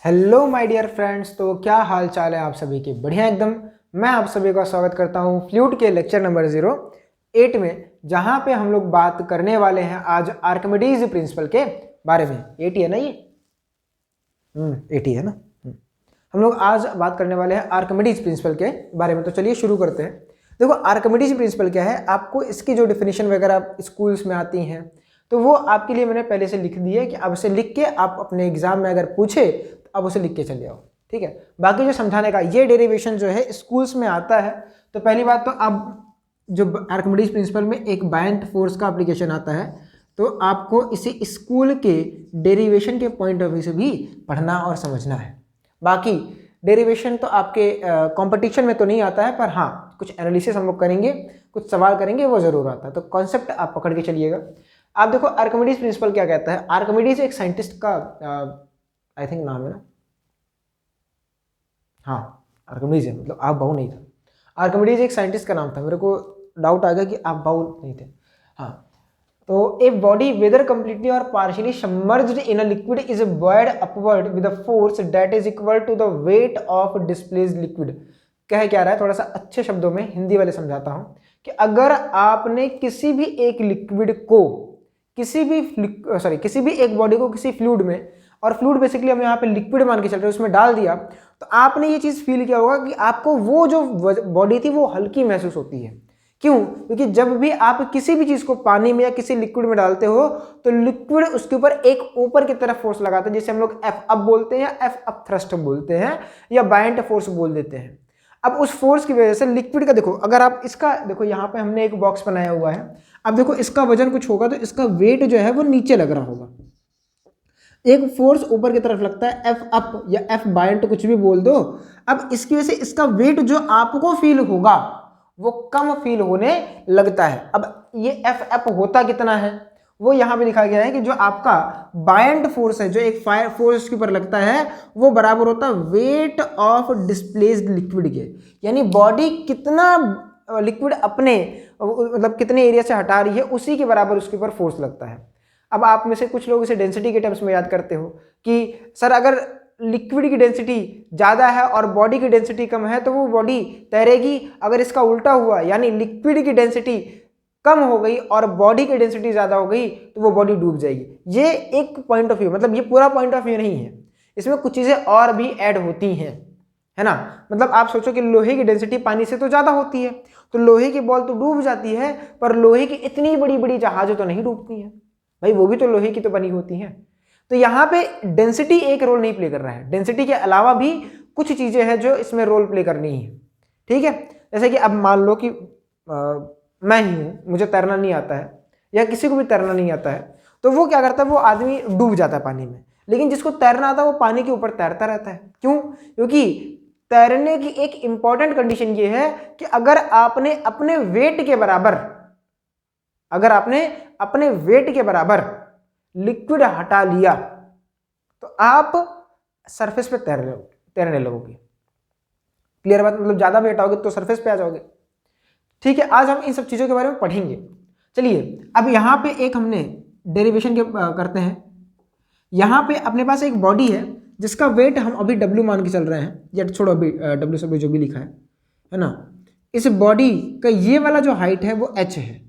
Hello my dear friends. तो क्या हाल चाल है आप सभी के? बढ़िया एकदम। मैं आप सभी का स्वागत करता हूं फ्लूइड के लेक्चर नंबर 08 में, जहां पे हम लोग बात करने वाले हैं आज आर्किमिडीज प्रिंसिपल के बारे में। 80 है ना ये? 80 है ना। हम लोग आज बात करने वाले हैं आर्किमिडीज प्रिंसिपल के बारे में। तो चलिए शुरू करते हैं। देखो, आर्किमिडीज प्रिंसिपल क्या है, आपको इसकी जो डिफिनेशन वगैरह स्कूल्स में आती हैं तो वो आपके लिए मैंने पहले से लिख दी है कि अब इसे लिख के आप अपने एग्जाम में अगर पूछे तो अब उसे लिख के चले आओ। ठीक है। बाकी जो समझाने का ये डेरिवेशन जो है स्कूल्स में आता है। तो पहली बात तो अब जो आर्किमिडीज प्रिंसिपल में एक बायंट फोर्स का एप्लीकेशन आता है, तो आपको इसे स्कूल के डेरिवेशन के पॉइंट ऑफ व्यू से भी पढ़ना और समझना है। बाकी डेरिवेशन तो आपके कंपटीशन में तो नहीं आता है, पर हाँ कुछ एनालिसिस हम लोग करेंगे, कुछ सवाल करेंगे, वो जरूर आता है। तो कॉन्सेप्ट आप पकड़ के चलिएगा। आप देखो आर्किमिडीज प्रिंसिपल क्या कहता है। आर्किमिडीज एक साइंटिस्ट का आई थिंक नाम है ना, हाँ आर्किमिडीज है, मतलब आप बाऊ नहीं था। आर्किमिडीज एक साइंटिस्ट का नाम था, मेरे को डाउट आ गया कि आप बाऊ नहीं थे। हाँ, तो ए बॉडी वेदर कंप्लीटली और partially submerged in a liquid is buoyed upward with a force that is equal to the weight of displaced liquid. कह क्या रहा है, थोड़ा सा अच्छे शब्दों में हिंदी वाले समझाता हूं कि अगर आपने किसी भी एक लिक्विड को किसी भी एक बॉडी को किसी फ्लूइड में, और फ्लूइड बेसिकली हम यहाँ पे लिक्विड मान के चल रहे हैं, उसमें डाल दिया, तो आपने ये चीज फील किया होगा कि आपको वो जो बॉडी थी वो हल्की महसूस होती है। क्यों? क्योंकि जब भी आप किसी भी चीज को पानी में या किसी लिक्विड में डालते हो तो लिक्विड उसके ऊपर एक ऊपर की तरफ फोर्स लगाता है, जिसे हम लोग एफ अप बोलते हैं, या एफ अप थ्रस्ट बोलते हैं, या बायंट फोर्स बोल देते हैं। अब उस फोर्स की वजह से लिक्विड का देखो, अगर आप इसका देखो, यहाँ पे हमने एक बॉक्स बनाया हुआ है। अब देखो इसका वजन कुछ होगा तो इसका वेट जो है वो नीचे लग रहा होगा, एक फोर्स ऊपर की तरफ लगता है, एफ अप या एफ बायंट कुछ भी बोल दो। अब इसकी वजह से इसका वेट जो आपको फील होगा वो कम फील होने लगता है। अब ये एफ अप होता कितना है वो यहां पे लिखा गया है कि जो आपका बायंट फोर्स है, जो एक फायर फोर्स के ऊपर लगता है, वो बराबर होता है वेट ऑफ डिस्प्लेस्ड लिक्विड के। यानी बॉडी कितना लिक्विड अपने मतलब कितने एरिया से हटा रही है उसी के बराबर उसके ऊपर फोर्स लगता है। अब आप में से कुछ लोग इसे डेंसिटी के टर्म्स में याद करते हो कि सर अगर लिक्विड की डेंसिटी ज़्यादा है और बॉडी की डेंसिटी कम है तो वो बॉडी तैरेगी। अगर इसका उल्टा हुआ, यानी लिक्विड की डेंसिटी कम हो गई और बॉडी की डेंसिटी ज़्यादा हो गई, तो वो बॉडी डूब जाएगी। ये एक पॉइंट ऑफ व्यू, मतलब ये पूरा पॉइंट ऑफ व्यू नहीं है, इसमें कुछ चीज़ें और भी ऐड होती हैं, है ना। मतलब आप सोचो कि लोहे की डेंसिटी पानी से तो ज़्यादा होती है, तो लोहे की बॉल तो डूब जाती है, पर लोहे की इतनी बड़ी बड़ी जहाज़ें तो नहीं डूबती हैं भाई, वो भी तो लोहे की तो बनी होती हैं। तो यहाँ पे डेंसिटी एक रोल नहीं प्ले कर रहा है, डेंसिटी के अलावा भी कुछ चीजें हैं जो इसमें रोल प्ले करनी है। ठीक है। जैसे कि अब मान लो कि मैं ही हूं, मुझे तैरना नहीं आता है, या किसी को भी तैरना नहीं आता है, तो वो क्या करता है, वो आदमी डूब जाता है पानी में। लेकिन जिसको तैरना आता है वो पानी के ऊपर तैरता रहता है। क्यों? क्योंकि तैरने की एक इंपॉर्टेंट कंडीशन ये है कि अगर आपने अपने वेट के बराबर लिक्विड हटा लिया तो आप सरफेस पे तैरने लगोगे। क्लियर बात? मतलब ज्यादा वेट आओगे तो सरफेस पे आ जाओगे। ठीक है, आज हम इन सब चीजों के बारे में पढ़ेंगे। चलिए, अब यहां पे एक हमने डेरिवेशन के करते हैं। यहां पे अपने पास एक बॉडी है जिसका वेट हम अभी W मान के चल रहे हैं, या छोड़ो अभी W से जो भी लिखा है ना। इस बॉडी का ये वाला जो हाइट है वो h है,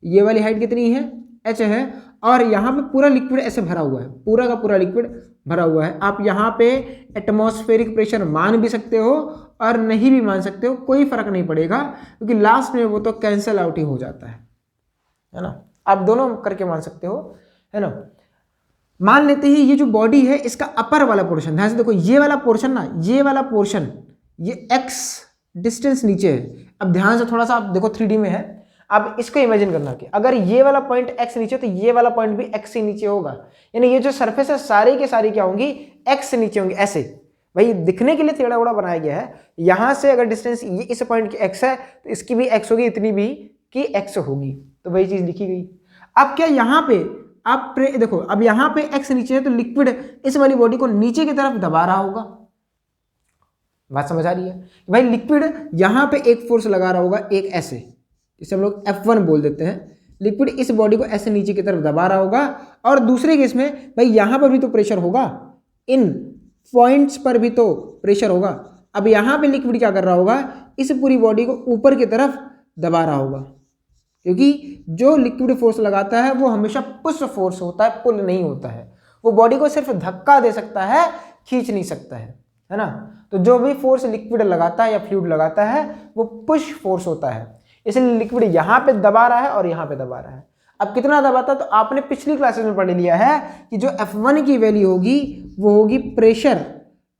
ये वाली हाइट कितनी है, h है, और यहाँ पे पूरा लिक्विड ऐसे भरा हुआ है, पूरा का पूरा लिक्विड भरा हुआ है। आप यहाँ पे एटमॉस्फेरिक प्रेशर मान भी सकते हो और नहीं भी मान सकते हो, कोई फर्क नहीं पड़ेगा, क्योंकि लास्ट में वो तो कैंसल आउट ही हो जाता है ना। आप दोनों करके मान सकते हो, है ना। मान लेते हैं ये जो बॉडी है इसका अपर वाला पोर्शन, ध्यान से देखो, ये वाला पोर्शन ना, ये वाला पोर्शन, ये x डिस्टेंस नीचे है। अब ध्यान से थोड़ा सा आप देखो, 3D में है। अब इसको इमेजिन करना कि अगर ये वाला पॉइंट x नीचे तो ये वाला पॉइंट भी x से नीचे होगा, यानी ये जो सरफेस है सारी के सारी क्या होंगी, x से नीचे होंगी। ऐसे भाई दिखने के लिए टेढ़ा उड़ा बनाया गया है। यहां से अगर डिस्टेंस ये इस पॉइंट की x है तो इसकी भी x होगी, इतनी भी कि x होगी, तो वही चीज लिखी गई। अब क्या यहाँ पे आप देखो, अब यहाँ पे x नीचे है तो लिक्विड इस वाली बॉडी को नीचे की तरफ दबा रहा होगा। बात समझ आ रही है? भाई लिक्विड यहाँ पे एक फोर्स लगा रहा होगा, एक ऐसे, इसे हम लोग F1 बोल देते हैं। लिक्विड इस बॉडी को ऐसे नीचे की तरफ दबा रहा होगा, और दूसरे केस में भाई यहां पर भी तो प्रेशर होगा इन पॉइंट्स पर भी तो प्रेशर होगा। अब यहाँ पे लिक्विड क्या कर रहा होगा, इस पूरी बॉडी को ऊपर की तरफ दबा रहा होगा, क्योंकि जो लिक्विड फोर्स लगाता है वो हमेशा पुश फोर्स होता है, पुल नहीं होता है। वो बॉडी को सिर्फ धक्का दे सकता है, खींच नहीं सकता है ना। तो जो भी फोर्स लिक्विड लगाता है या फ्लूइड लगाता है वो पुश फोर्स होता है। इसलिए लिक्विड यहाँ पे दबा रहा है और यहाँ पे दबा रहा है। अब कितना दबाता है, तो आपने पिछली क्लासेस में पढ़ लिया है कि जो F1 की वैल्यू होगी वो होगी प्रेशर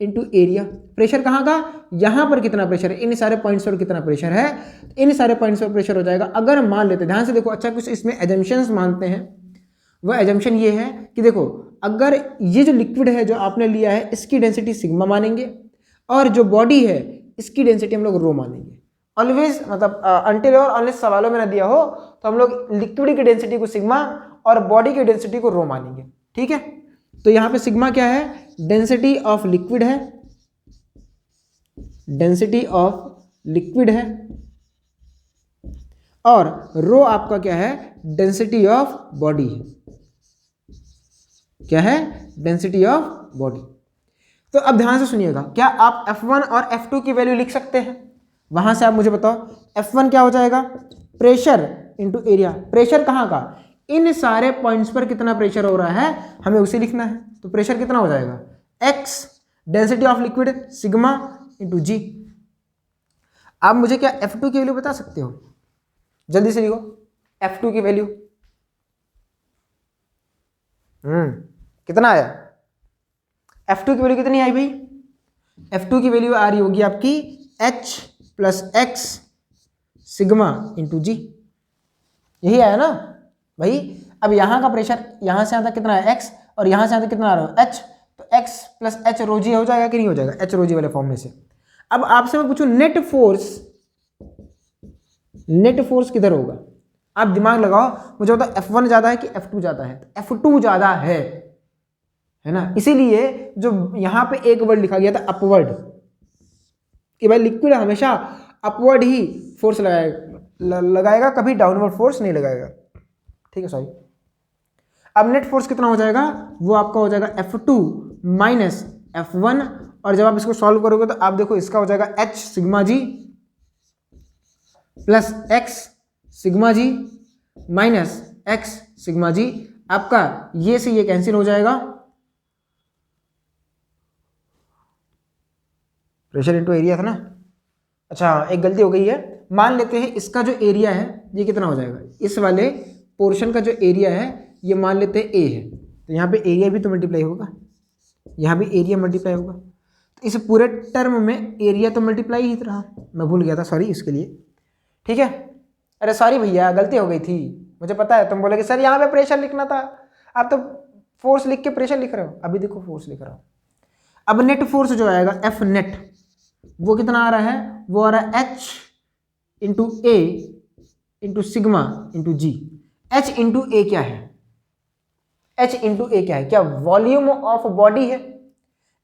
इनटू एरिया। प्रेशर कहाँ का, यहाँ पर कितना प्रेशर है, इन सारे पॉइंट्स पर कितना प्रेशर है, इन सारे पॉइंट्स पर प्रेशर हो जाएगा। अगर हम मान लेते हैं, ध्यान से देखो, अच्छा कुछ इसमें एजम्पशंस मानते हैं। वह एजम्पशन ये है कि देखो, अगर ये जो लिक्विड है जो आपने लिया है इसकी डेंसिटी सिग्मा मानेंगे और जो बॉडी है इसकी डेंसिटी हम लोग रो मानेंगे। ऑलवेज मतलब अनटिल और अनलेस सवालों में ना दिया हो तो हम लोग लिक्विड की डेंसिटी को सिग्मा और बॉडी की डेंसिटी को रो मानेंगे, ठीक है। तो यहाँ पे सिग्मा क्या है, डेंसिटी ऑफ लिक्विड है, डेंसिटी ऑफ लिक्विड है, और रो आपका क्या है, डेंसिटी ऑफ बॉडी है। क्या है, डेंसिटी ऑफ बॉडी। तो अब ध्यान से सुनिएगा, क्या आप F1 और F2 की वैल्यू लिख सकते हैं? वहां से आप मुझे बताओ, F1 क्या हो जाएगा, प्रेशर इनटू एरिया। प्रेशर कहाँ का, इन सारे पॉइंट्स पर कितना प्रेशर हो रहा है हमें उसे लिखना है। तो प्रेशर कितना हो जाएगा, x density of liquid sigma into G. आप मुझे क्या F2 की वैल्यू बता सकते हो, जल्दी से लिखो F2 की वैल्यू। कितना आया, F2 की वैल्यू कितनी आई भाई, F2 की वैल्यू आ रही होगी आपकी H plus X sigma into G. यही आया ना भाई। अब यहाँ का प्रेशर यहाँ से यहाँ तक कितना है x, और यहाँ से यहाँ तक कितना आ रहा है h, तो x प्लस एच रोजी हो जाएगा कि नहीं हो जाएगा, h रोजी वाले फॉर्म में से। अब आपसे मैं पूछूं नेट फोर्स किधर होगा, आप दिमाग लगाओ, मुझे बताओ F1 ज्यादा है कि F2 ज्यादा है, तो F2 ज्यादा है ना। इसीलिए जो यहाँ पे एक वर्ड लिखा गया था अपवर्ड, कि भाई लिक्विड हमेशा अपवर्ड ही फोर्स लगाएगा, कभी डाउनवर्ड फोर्स नहीं लगाएगा, ठीक है सॉरी। अब नेट फोर्स कितना हो जाएगा, वो आपका हो जाएगा F2 माइनस F1, और जब आप इसको सॉल्व करोगे तो आप देखो इसका हो जाएगा H सिग्मा जी प्लस x सिग्मा जी माइनस x सिग्मा जी। आपका ये से ये कैंसिल हो जाएगा, प्रेशर इनटू एरिया था ना। अच्छा एक गलती हो गई है, मान लेते हैं इसका जो एरिया है ये कितना हो जाएगा, इस वाले पोर्शन का जो एरिया है ये मान लेते हैं a है, तो यहाँ पे एरिया भी तो मल्टीप्लाई होगा, यहाँ भी एरिया मल्टीप्लाई होगा, तो इस पूरे टर्म में एरिया तो मल्टीप्लाई ही रहा। मैं भूल गया था, सॉरी इसके लिए, ठीक है। अरे सॉरी भैया गलती हो गई थी, मुझे पता है। तुम बोले कि सर यहाँ पे प्रेशर लिखना था, आप तो फोर्स लिख के प्रेशर लिख रहे हो। अभी देखो फोर्स लिख रहा हूँ। अब नेट फोर्स जो आएगा F नेट, वो कितना आ रहा है, वो आ रहा है H इंटू ए इंटू सिग्मा इंटू जी। H इंटू ए क्या है, H इंटू ए क्या है, क्या वॉल्यूम ऑफ बॉडी है।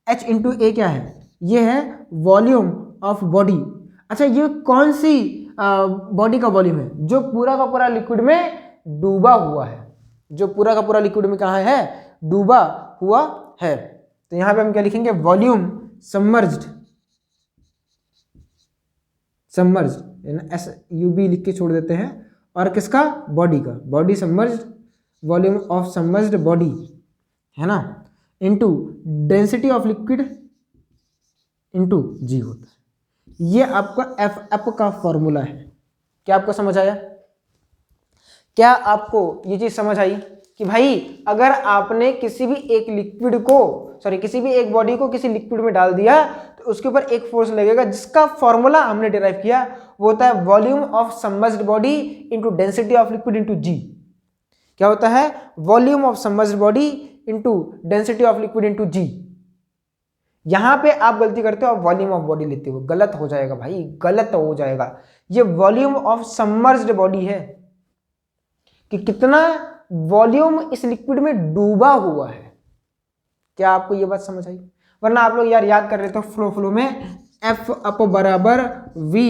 H इंटू ए क्या है, ये है वॉल्यूम ऑफ बॉडी। अच्छा ये कौन सी बॉडी का वॉल्यूम है, जो पूरा का पूरा लिक्विड में डूबा हुआ है, जो पूरा का पूरा लिक्विड में कहाँ है, डूबा हुआ है। तो यहाँ पे हम क्या लिखेंगे, वॉल्यूम सबमर्ज्ड, SUB लिख के छोड़ देते हैं, और किसका, बॉडी का, body submerged, volume of submerged body है ना, into density of liquid into G होता है। ये आपका F का फॉर्मूला है। क्या आपको समझ आया, क्या आपको ये चीज समझ आई कि भाई अगर आपने किसी भी एक लिक्विड को, सॉरी किसी भी एक बॉडी को किसी लिक्विड में डाल दिया तो उसके ऊपर एक फोर्स लगेगा, जिसका फॉर्मूला हमने डिराइव किया वो होता है volume of submerged body into density of liquid into G. क्या होता है, volume of submerged body into density of liquid into G. यहां पे आप गलती करते हो, आप वॉल्यूम ऑफ बॉडी लेते हो, गलत हो जाएगा भाई, गलत हो जाएगा। ये वॉल्यूम ऑफ सबमर्ज्ड बॉडी है कि कितना वॉल्यूम इस लिक्विड में डूबा हुआ है। क्या आपको ये बात समझ आई, वरना आप लोग यार याद कर रहे थे फ्लो में F अप बराबर V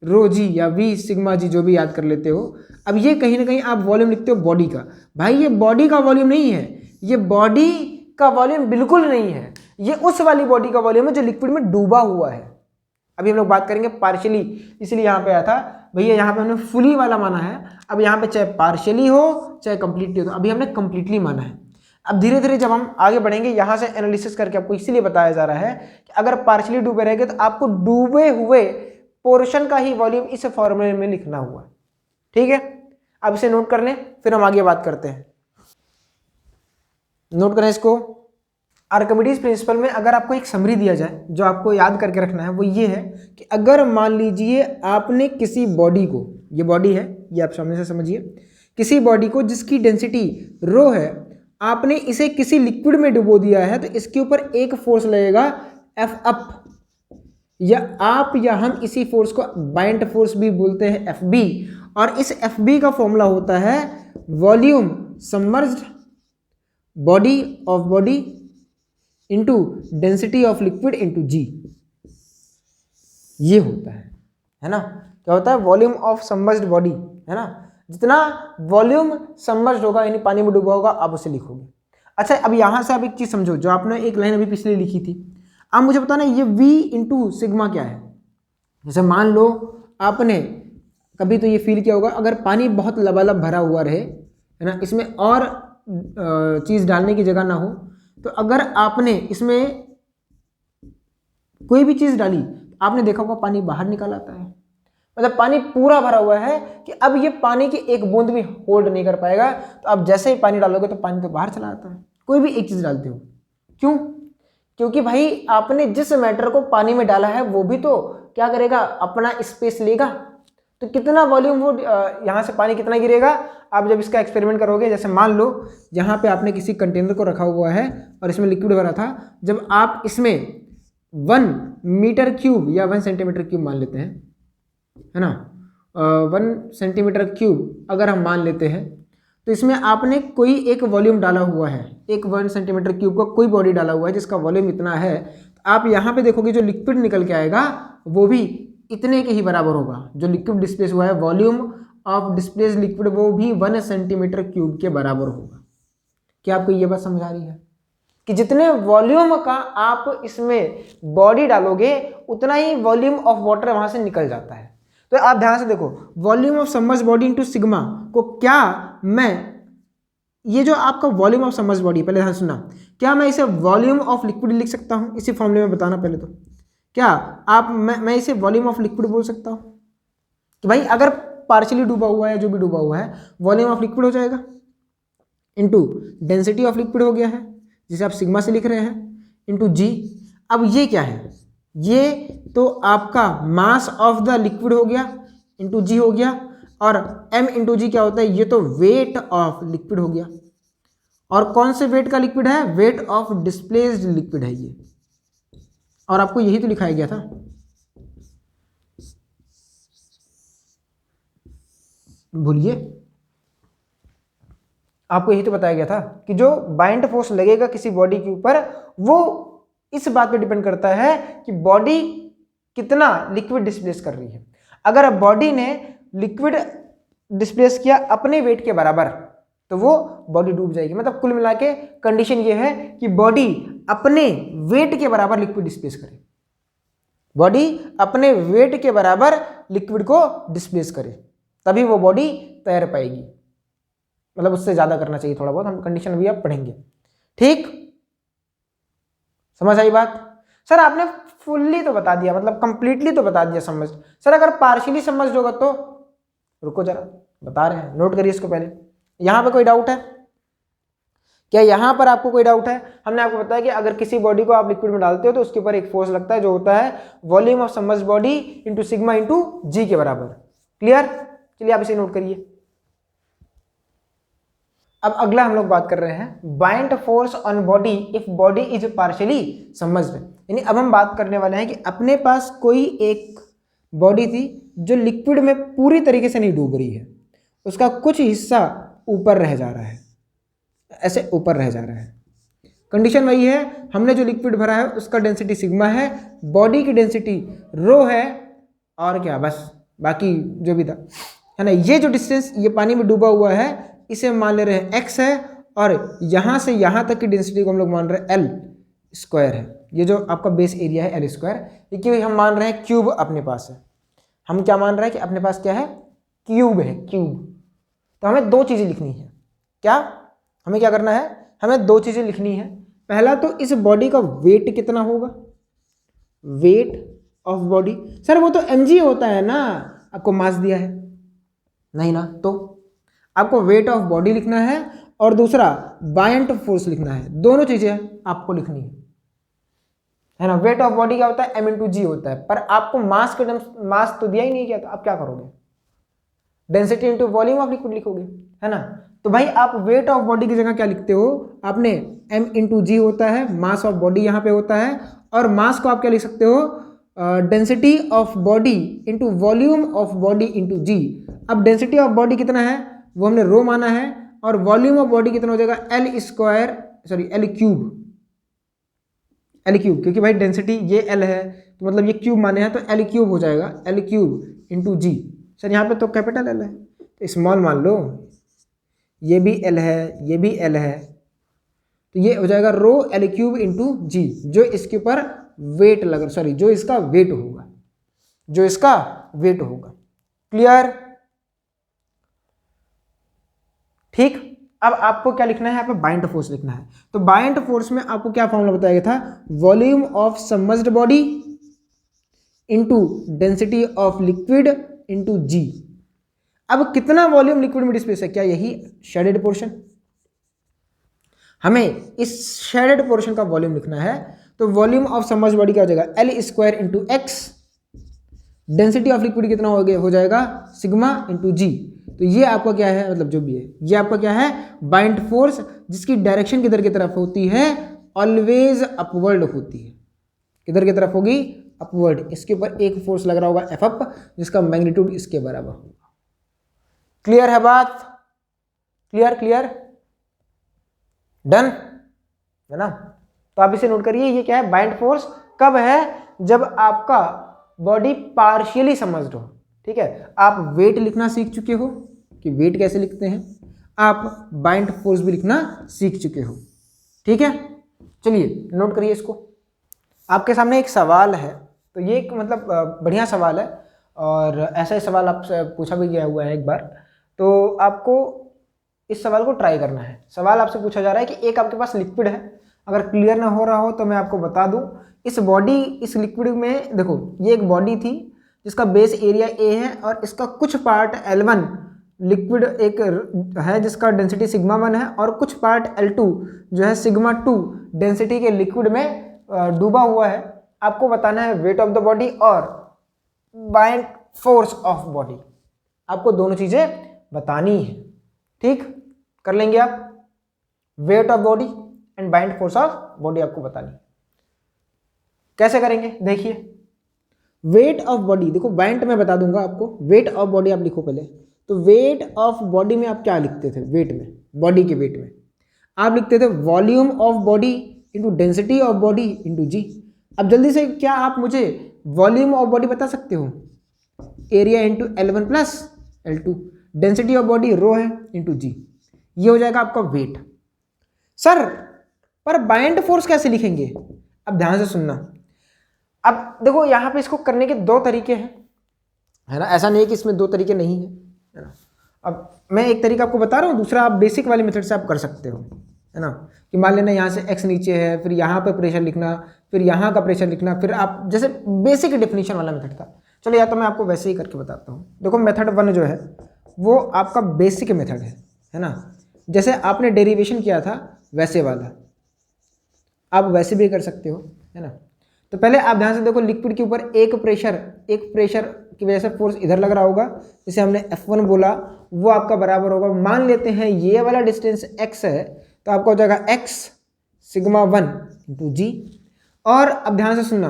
रो जी या V सिग्मा जी, जो भी याद कर लेते हो। अब ये कहीं ना कहीं आप वॉल्यूम लिखते हो बॉडी का, भाई ये बॉडी का वॉल्यूम नहीं है, ये बॉडी का वॉल्यूम बिल्कुल नहीं है। ये उस वाली बॉडी का वॉल्यूम है जो लिक्विड में डूबा हुआ है। अभी हम लोग बात करेंगे पार्शियली, इसलिए यहाँ पे आया था भैया, यहाँ पे हमने फुली वाला माना है। अब यहाँ पे चाहे पार्शियली हो चाहे कंप्लीटली हो, तो अभी हमने कंप्लीटली माना है। अब धीरे धीरे जब हम आगे बढ़ेंगे, यहाँ से एनालिसिस करके आपको इसीलिए बताया जा रहा है कि अगर पार्शियली डूबे रहेंगे तो आपको डूबे हुए पोर्शन का ही वॉल्यूम इस फॉर्मूले में लिखना हुआ। ठीक है, अब इसे नोट कर लें, फिर हम आगे बात करते हैं। नोट करें इसको। आर्किमिडीज प्रिंसिपल में अगर आपको एक समरी दिया जाए, जो आपको याद करके रखना है वो ये है कि अगर मान लीजिए आपने किसी बॉडी को, ये बॉडी है, ये आप सामने से समझिए, किसी बॉडी को जिसकी डेंसिटी रो है, आपने इसे किसी लिक्विड में डुबो दिया है, तो इसके ऊपर एक फोर्स लगेगा एफ अप, या आप या हम इसी फोर्स को बाइंड फोर्स भी बोलते हैं, एफ बी। और इस एफ बी का फॉर्मूला होता है volume submerged body of body into density of liquid into जी। ये होता है ना, क्या होता है, वॉल्यूम ऑफ सबमर्ज्ड बॉडी, है ना, जितना वॉल्यूम सबमर्ज्ड होगा यानी पानी में डूबा होगा, आप उसे लिखोगे। अच्छा, अब यहां से आप एक चीज समझो, जो आपने एक लाइन अभी पिछले लिखी थी, अब मुझे बताना ये V इंटू सिग्मा क्या है। जैसे मान लो आपने कभी तो ये फील किया होगा, अगर पानी बहुत लबालब भरा हुआ रहे, है ना, इसमें और चीज़ डालने की जगह ना हो, तो अगर आपने इसमें कोई भी चीज़ डाली, आपने देखा होगा पानी बाहर निकल आता है। मतलब पानी पूरा भरा हुआ है कि अब ये पानी की एक बूंद भी होल्ड नहीं कर पाएगा, तो आप जैसे ही पानी डालोगे तो पानी तो बाहर चला आता है। कोई भी एक चीज़ डालते हो, क्यों? क्योंकि भाई आपने जिस मैटर को पानी में डाला है वो भी तो क्या करेगा, अपना स्पेस लेगा। तो कितना वॉल्यूम वो यहाँ से पानी कितना गिरेगा, आप जब इसका एक्सपेरिमेंट करोगे, जैसे मान लो यहाँ पे आपने किसी कंटेनर को रखा हुआ है और इसमें लिक्विड भरा था, जब आप इसमें 1 मीटर क्यूब या 1 सेंटीमीटर क्यूब मान लेते हैं, है ना, 1 सेंटीमीटर क्यूब अगर हम मान लेते हैं, तो इसमें आपने कोई एक वॉल्यूम डाला हुआ है, एक 1 सेंटीमीटर क्यूब का कोई बॉडी डाला हुआ है जिसका वॉल्यूम इतना है, तो आप यहाँ पे देखोगे जो लिक्विड निकल के आएगा वो भी इतने के ही बराबर होगा। जो लिक्विड डिस्प्लेस हुआ है, वॉल्यूम ऑफ डिस्प्लेस लिक्विड, वो भी 1 सेंटीमीटर क्यूब के बराबर होगा। क्या आपको ये बात समझ आ रही है कि जितने वॉल्यूम का आप इसमें बॉडी डालोगे उतना ही वॉल्यूम ऑफ वाटर वहां से निकल जाता है। तो आप ध्यान से देखो, volume of submerged body into sigma को क्या मैं, ये जो आपका वॉल्यूम ऑफ सबमर्ज्ड बॉडी, पहले ध्यान सुनना, क्या मैं इसे वॉल्यूम ऑफ लिक्विड लिख सकता हूं? इसी फॉर्मूले में बताना पहले तो, क्या आप मैं इसे वॉल्यूम ऑफ लिक्विड बोल सकता हूं कि भाई अगर पार्शियली डूबा हुआ है, जो भी डूबा हुआ है, वॉल्यूम ऑफ लिक्विड हो जाएगा इनटू डेंसिटी ऑफ लिक्विड हो गया है, जिसे आप सिग्मा से लिख रहे हैं, इनटू जी। अब ये क्या है, ये तो आपका मास ऑफ द लिक्विड हो गया, इंटू जी हो गया, और m इंटू जी क्या होता है, ये तो वेट ऑफ लिक्विड हो गया। और कौन से वेट का लिक्विड है, वेट ऑफ डिस्प्लेस्ड लिक्विड है ये, और आपको यही तो लिखाया गया था। भूलिए, आपको यही तो बताया गया था कि जो बाइंड फोर्स लगेगा किसी बॉडी के ऊपर, वो इस बात पे डिपेंड करता है कि बॉडी कितना लिक्विड डिस्प्लेस कर रही है। अगर बॉडी ने लिक्विड डिस्प्लेस किया अपने वेट के बराबर, तो वो बॉडी डूब जाएगी। मतलब कुल मिला के कंडीशन ये है कि बॉडी अपने वेट के बराबर लिक्विड डिस्प्लेस करे, बॉडी अपने वेट के बराबर लिक्विड को डिस्प्लेस करे, तभी वो बॉडी तैर पाएगी। मतलब उससे ज़्यादा करना चाहिए थोड़ा बहुत, हम कंडीशन अभी आप पढ़ेंगे। ठीक, समझ आई बात? सर आपने फुल्ली तो बता दिया, मतलब कंप्लीटली तो बता दिया समझ। सर अगर पार्शियली समझ होगा तो रुको जरा, बता रहे हैं, नोट करिए इसको पहले। यहाँ पे कोई डाउट है क्या? यहाँ पर आपको कोई डाउट है? हमने आपको बताया कि अगर किसी बॉडी को आप लिक्विड में डालते हो तो उसके ऊपर एक फोर्स लगता है जो होता है volume of submerged body into sigma into G के बराबर। क्लियर? चलिए आप इसे नोट करिए। अब अगला हम लोग बात कर रहे हैं bind force on body if body is partially submerged. यानी अब हम बात करने वाले हैं कि अपने पास कोई एक बॉडी थी जो लिक्विड में पूरी तरीके से नहीं डूब रही है, उसका कुछ हिस्सा ऊपर रह जा रहा है, ऐसे ऊपर रह जा रहा है। कंडीशन वही है, हमने जो लिक्विड भरा है उसका डेंसिटी सिग्मा है, बॉडी की डेंसिटी रो है, और क्या, बस बाकी जो भी था, है ना। ये जो डिस्टेंस ये पानी में डूबा हुआ है इसे मान ले रहे हैं x है, और यहाँ से यहाँ तक की डेंसिटी को हम लोग मान रहे हैं L, स्क्वायर है, ये जो आपका बेस एरिया है एल स्क्वायर, ये क्यों हम मान रहे हैं क्यूब अपने पास है, हम क्या मान रहे हैं कि अपने पास क्या है, क्यूब है, क्यूब। तो हमें दो चीज़ें लिखनी है, क्या हमें क्या करना है, हमें दो चीज़ें लिखनी है। पहला तो इस बॉडी का वेट कितना होगा, वेट ऑफ बॉडी, सर वो तो mg होता है ना, आपको मास दिया है नहीं ना, तो आपको वेट ऑफ बॉडी लिखना है और दूसरा बायंट फोर्स लिखना है, दोनों चीजें आपको लिखनी है ना। वेट ऑफ बॉडी क्या होता है, m इंटू जी होता है, पर आपको मास के टर्म्स मास तो दिया ही नहीं, क्या तो आप क्या करोगे, density into volume of liquid लिखोगे, है ना। तो भाई आप वेट ऑफ बॉडी की जगह क्या लिखते हो, आपने m इंटू जी होता है, मास ऑफ बॉडी यहाँ पे होता है, और मास को आप क्या लिख सकते हो, density of body into volume of body into G. अब डेंसिटी ऑफ बॉडी कितना है वो हमने रो माना है, और वॉल्यूम ऑफ बॉडी कितना हो जाएगा L square, sorry L cube, L cube, क्योंकि भाई डेंसिटी ये एल है तो मतलब ये क्यूब माने हैं, तो एल क्यूब हो जाएगा, एल क्यूब इंटू जी। सर यहाँ पे तो कैपिटल एल है, तो स्मॉल मान लो, ये भी एल है, ये भी एल है, तो ये हो जाएगा रो एल क्यूब इंटू जी, जो इसके ऊपर वेट लग, सॉरी जो इसका वेट होगा, जो इसका वेट होगा। क्लियर, ठीक। अब आपको क्या लिखना है, यहाँ पे बायंट फोर्स लिखना है। तो बायंट फोर्स में आपको क्या फॉर्मूला बताया गया था, volume of submerged body into density of liquid into G. अब कितना वॉल्यूम लिक्विड में डिस्प्लेस है, क्या यही शेडेड पोर्शन, हमें इस शेडेड पोर्शन का वॉल्यूम लिखना है। तो वॉल्यूम ऑफ सबमर्ज्ड बॉडी क्या हो जाएगा, L square into x, density of liquid कितना हो जाएगा सिग्मा इंटू जी। तो ये आपका क्या है, मतलब जो भी है ये आपका क्या है, बाइंड फोर्स, जिसकी डायरेक्शन किधर की तरफ होती है, ऑलवेज अपवर्ड होती है, किधर की तरफ होगी, अपवर्ड। इसके ऊपर एक फोर्स लग रहा होगा एफ अप, जिसका मैग्नीट्यूड इसके बराबर होगा। क्लियर है बात, क्लियर क्लियर, डन है ना। तो आप इसे नोट करिए, ये क्या है, बाइंड फोर्स कब है, जब आपका बॉडी पार्शियली समझ हो, ठीक है। आप वेट लिखना सीख चुके हो कि वेट कैसे लिखते हैं, आप बाइंड फोर्स भी लिखना सीख चुके हो, ठीक है। चलिए नोट करिए इसको। आपके सामने एक सवाल है, तो ये एक मतलब बढ़िया सवाल है, और ऐसा ही सवाल आपसे पूछा भी गया हुआ है एक बार, तो आपको इस सवाल को ट्राई करना है। सवाल आपसे पूछा जा रहा है कि एक आपके पास लिक्विड है, अगर क्लियर ना हो रहा हो तो मैं आपको बता दूं, इस बॉडी, इस लिक्विड में देखो, ये एक बॉडी थी जिसका बेस एरिया ए है, और इसका कुछ पार्ट L1 लिक्विड एक है जिसका डेंसिटी सिग्मा 1 है, और कुछ पार्ट L2 जो है सिग्मा 2 डेंसिटी के लिक्विड में डूबा हुआ है। आपको बताना है वेट ऑफ द बॉडी और बाइंड फोर्स ऑफ बॉडी, आपको दोनों चीजें बतानी है, ठीक। कर लेंगे आप, wait of body and bind force of body आपको बतानी है। कैसे करेंगे देखिए, वेट ऑफ बॉडी, देखो बाइंड में बता दूंगा आपको, वेट ऑफ बॉडी आप लिखो पहले। तो वेट ऑफ बॉडी में आप क्या लिखते थे, वेट में, बॉडी के वेट में आप लिखते थे volume of body into density of body into G. अब जल्दी से क्या आप मुझे वॉल्यूम ऑफ बॉडी बता सकते हो, area into L1 plus L2, density of body rho है इंटू जी, ये हो जाएगा आपका वेट। सर पर बाइंड फोर्स कैसे लिखेंगे, अब ध्यान से सुनना। अब देखो यहाँ पे इसको करने के दो तरीके हैं, है ना, ऐसा नहीं है कि इसमें दो तरीके नहीं है ना। अब मैं एक तरीका आपको बता रहा हूँ, दूसरा आप बेसिक वाले मेथड से आप कर सकते हो, है ना, कि मान लेना यहाँ से x नीचे है, फिर यहाँ पे प्रेशर लिखना, फिर यहाँ का प्रेशर लिखना, फिर आप जैसे बेसिक डेफिनेशन वाला मेथड था। चलो या तो मैं आपको वैसे ही करके बताता हूँ। देखो मेथड 1 जो है वो आपका बेसिक मेथड है ना, जैसे आपने डेरिवेशन किया था वैसे वाला, आप वैसे भी कर सकते हो, है ना। तो पहले आप ध्यान से देखो, लिक्विड के ऊपर एक प्रेशर की वजह से फोर्स इधर लग रहा होगा, जिसे हमने F1 बोला, वो आपका बराबर होगा, मान लेते हैं ये वाला डिस्टेंस x है, तो आपका हो जाएगा x सिग्मा 1 इंटू जी। और अब ध्यान से सुनना,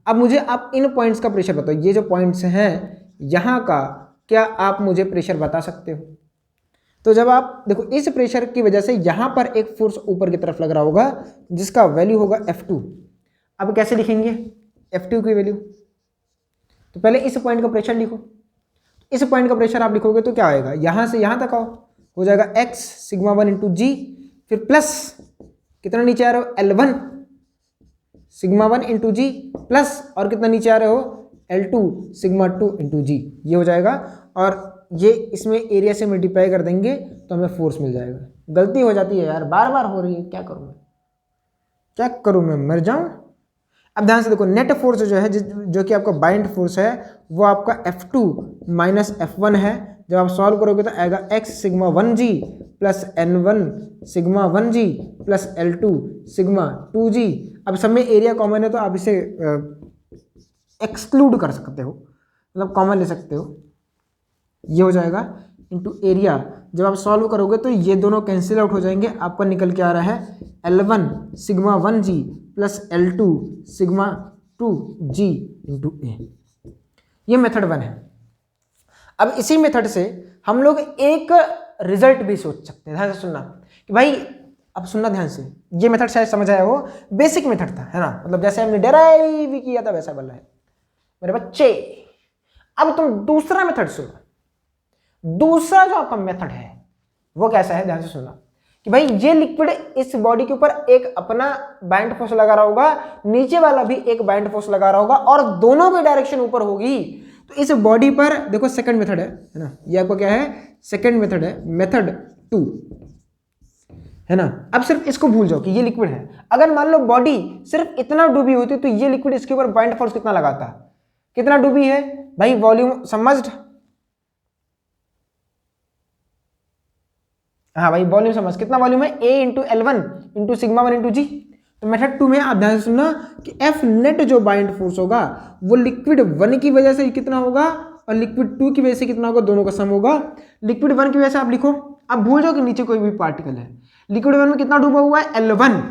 अब मुझे आप इन पॉइंट्स का प्रेशर बताओ, ये जो पॉइंट्स हैं यहाँ का, क्या आप मुझे प्रेशर बता सकते हो। तो जब आप देखो, इस प्रेशर की वजह से यहाँ पर एक फोर्स ऊपर की तरफ लग रहा होगा, जिसका वैल्यू होगा F2। अब कैसे लिखेंगे F2 की वैल्यू, तो पहले इस पॉइंट का प्रेशर लिखो। इस पॉइंट का प्रेशर आप लिखोगे तो क्या आएगा, यहाँ से यहाँ तक आओ, हो जाएगा x सिग्मा 1 इंटू जी, फिर प्लस कितना नीचे आ रहा हो L1 सिग्मा 1 इंटू जी प्लस और कितना नीचे आ रहे हो L2 सिग्मा 2 इंटू जी, ये हो जाएगा। और ये इसमें एरिया से मल्टीप्लाई कर देंगे तो हमें फोर्स मिल जाएगा। गलती हो जाती है यार, बार बार हो रही है, क्या करूँ मैं, क्या करूँ मैं, मर जाऊँ। अब ध्यान से देखो, नेट फोर्स जो है जो कि आपका बाइंड फोर्स है वो आपका F2 माइनस F1 है। जब आप सॉल्व करोगे तो आएगा x sigma 1g plus N1 sigma 1g plus L2 sigma 2g। अब सब में एरिया कॉमन है तो आप इसे एक्सक्लूड कर सकते हो, मतलब कॉमन ले सकते हो, ये हो जाएगा इंटू एरिया। जब आप सॉल्व करोगे तो ये दोनों कैंसिल आउट हो जाएंगे, आपका निकल के आ रहा है L1 sigma 1g plus L2 sigma 2g into A. ये मेथड 1 है। अब इसी मेथड से हम लोग एक रिजल्ट भी सोच सकते हैं। ध्यान से सुनना कि भाई, अब सुनना ध्यान से, ये मेथड शायद समझ आया हो, बेसिक मेथड था, है ना, मतलब जैसे हमने डेराइव भी किया था वैसा बन रहा है मेरे बच्चे। अब तुम दूसरा मेथड सुनो। दूसरा जो आपका मेथड है वो कैसा है, ध्यान से सुनना कि भाई ये लिक्विड इस बॉडी के ऊपर एक अपना बाइंड फोर्स लगा रहा होगा, नीचे वाला भी एक बाइंड फोर्स लगा रहा होगा और दोनों की डायरेक्शन ऊपर होगी। तो इस बॉडी पर देखो सेकंड मेथड है ना, ये आपको क्या है, सेकंड मेथड है, मेथड 2, है ना। अब सिर्फ इसको भूल जाओ कि ये लिक्विड है। अगर मान लो बॉडी सिर्फ इतना डूबी होती तो ये लिक्विड इसके ऊपर बाइंड फोर्स कितना लगाता, कितना डूबी है भाई, वॉल्यूम समझ, हाँ भाई वॉल्यूम समझ, कितना वॉल्यूम है, A into L1 into sigma 1 into जी। तो मेथड 2 में आप ध्यान से सुनना कि F नेट जो बाइंड फोर्स होगा वो लिक्विड 1 की वजह से कितना होगा और लिक्विड 2 की वजह से कितना होगा, दोनों का सम होगा। लिक्विड 1 की वजह से आप लिखो, अब भूल जाओ कि नीचे कोई भी पार्टिकल है। लिक्विड 1 में कितना डूबा हुआ है, L1,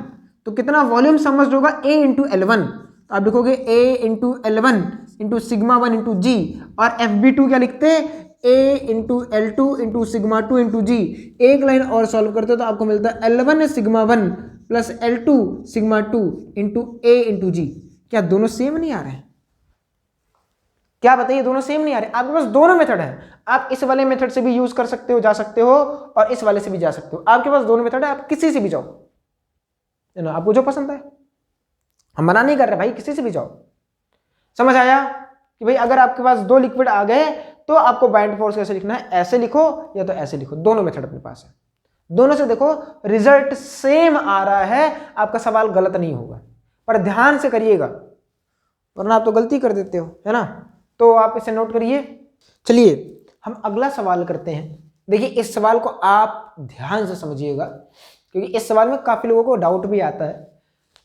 तो कितना वॉल्यूम समझ होगा, A इंटू L1, तो आप लिखोगे A into L1 into sigma 1 into जी, और FB2 क्या लिखते हैं, A into L2 into sigma 2 into G. एक लाइन और सॉल्व करते हो तो आपको मिलता है L1 sigma 1 plus L2 sigma 2 into A into जी। क्या दोनों सेम नहीं आ रहे हैं, क्या बताइए, दोनों सेम नहीं आ रहे। आपके पास दोनों मेथड है, आप इस वाले मेथड से भी यूज कर सकते हो, जा सकते हो, और इस वाले से भी जा सकते हो। आपके पास दोनों मेथड है, आप किसी से भी जाओ, है ना, आपको जो पसंद है। हम मना नहीं कर रहे भाई, किसी से भी जाओ। समझ आया कि भाई अगर आपके पास दो लिक्विड आ गए तो आपको बाइंड फोर्स कैसे लिखना है, ऐसे लिखो या तो ऐसे लिखो, दोनों मेथड अपने पास है। दोनों से देखो रिजल्ट सेम आ रहा है, आपका सवाल गलत नहीं होगा, पर ध्यान से करिएगा वरना आप तो गलती कर देते हो, है ना। तो आप इसे नोट करिए। चलिए हम अगला सवाल करते हैं। देखिए इस सवाल को आप ध्यान से समझिएगा क्योंकि इस सवाल में काफी लोगों को डाउट भी आता है।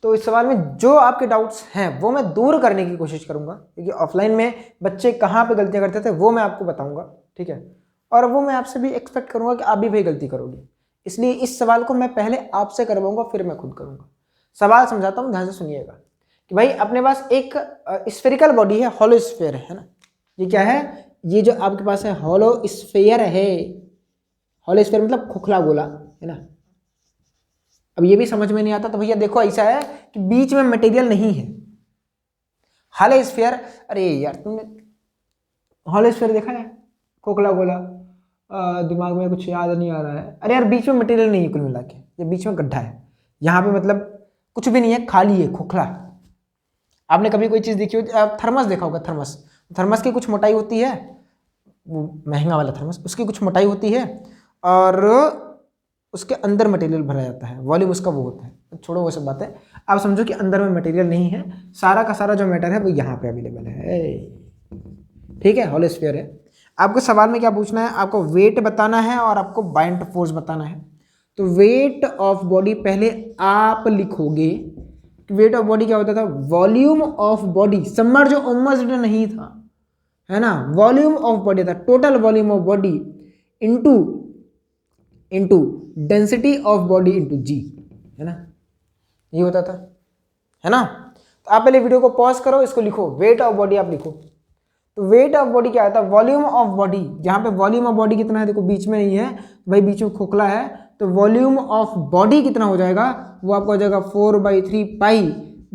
तो इस सवाल में जो आपके डाउट्स हैं वो मैं दूर करने की कोशिश करूंगा, क्योंकि ऑफलाइन में बच्चे कहाँ पे गलतियां करते थे वो मैं आपको बताऊंगा, ठीक है, और वो मैं आपसे भी एक्सपेक्ट करूंगा कि आप भी वही गलती करोगे। इसलिए इस सवाल को मैं पहले आपसे करवाऊंगा फिर मैं खुद करूंगा। सवाल समझाता हूँ, ध्यान से सुनिएगा कि भाई अपने पास एक स्फेरिकल बॉडी है, हॉलो स्फेयर है ना। ये क्या है, ये जो आपके पास है हॉलो स्फेयर है। हॉलो स्फेयर मतलब खोखला गोला, है ना। अब ये भी समझ में नहीं आता तो भैया देखो ऐसा है कि बीच में मटेरियल नहीं है। हॉलो स्फीयर, अरे यार तुमने हॉलो स्फीयर देखा है, खोखला गोला, दिमाग में कुछ याद नहीं आ रहा है। अरे यार बीच में मटेरियल नहीं है, कुल मिला के ये बीच में गड्ढा है, यहाँ पे मतलब कुछ भी नहीं है, खाली है, खोखला। आपने कभी कोई चीज़ देखी हो, थर्मस देखा होगा, थर्मस, थर्मस की कुछ मोटाई होती है, वो महंगा वाला थर्मस, उसकी कुछ मोटाई होती है और उसके अंदर मटेरियल भरा जाता है, वॉल्यूम उसका वो होता है। छोड़ो वो सब बातें, आप समझो कि अंदर में मटेरियल नहीं है, सारा का सारा जो मैटर है वो यहाँ पे अवेलेबल है, ठीक है, हॉलो स्फीयर है। आपको सवाल में क्या पूछना है, आपको वेट बताना है और आपको बाइंड फोर्स बताना है। तो वेट ऑफ बॉडी पहले आप लिखोगे। वेट ऑफ बॉडी क्या होता था, volume of body, submerge emerged नहीं था, है ना, वॉल्यूम ऑफ बॉडी था, total volume of body into density of body into G, है ना, ये होता था, है ना। तो आप पहले वीडियो को पॉज करो, इसको लिखो, वेट ऑफ बॉडी आप लिखो। तो वेट ऑफ बॉडी क्या आता है, वॉल्यूम ऑफ बॉडी, जहां पे वॉल्यूम ऑफ बॉडी कितना है, देखो बीच में नहीं है भाई, बीच में खोखला है, तो वॉल्यूम ऑफ बॉडी कितना हो जाएगा, वो आपको हो जाएगा 4/3 पाई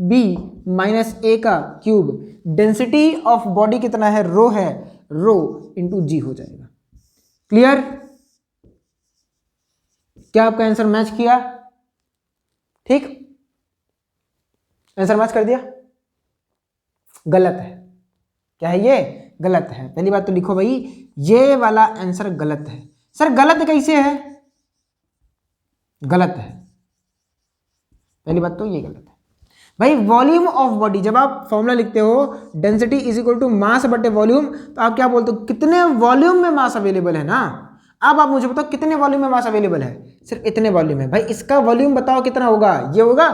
बी माइनस ए का क्यूब। डेंसिटी ऑफ बॉडी कितना है, रो है, रो इंटू जी हो जाएगा। क्लियर, क्या आपका आंसर मैच किया, ठीक। आंसर मैच कर दिया? गलत है। क्या है ये? गलत है। पहली बात तो लिखो भाई, ये वाला आंसर गलत है। सर गलत कैसे है? गलत है। पहली बात तो ये गलत है भाई। वॉल्यूम ऑफ बॉडी, जब आप फॉर्मूला लिखते हो density is equal to mass बटे वॉल्यूम, तो आप क्या बोलते हो? कितने वॉल्यूम में मास अवेलेबल है ना। अब आप मुझे बताओ कितने वॉल्यूम में मास अवेलेबल है? सिर्फ इतने वॉल्यूम है भाई। इसका वॉल्यूम बताओ कितना होगा? ये होगा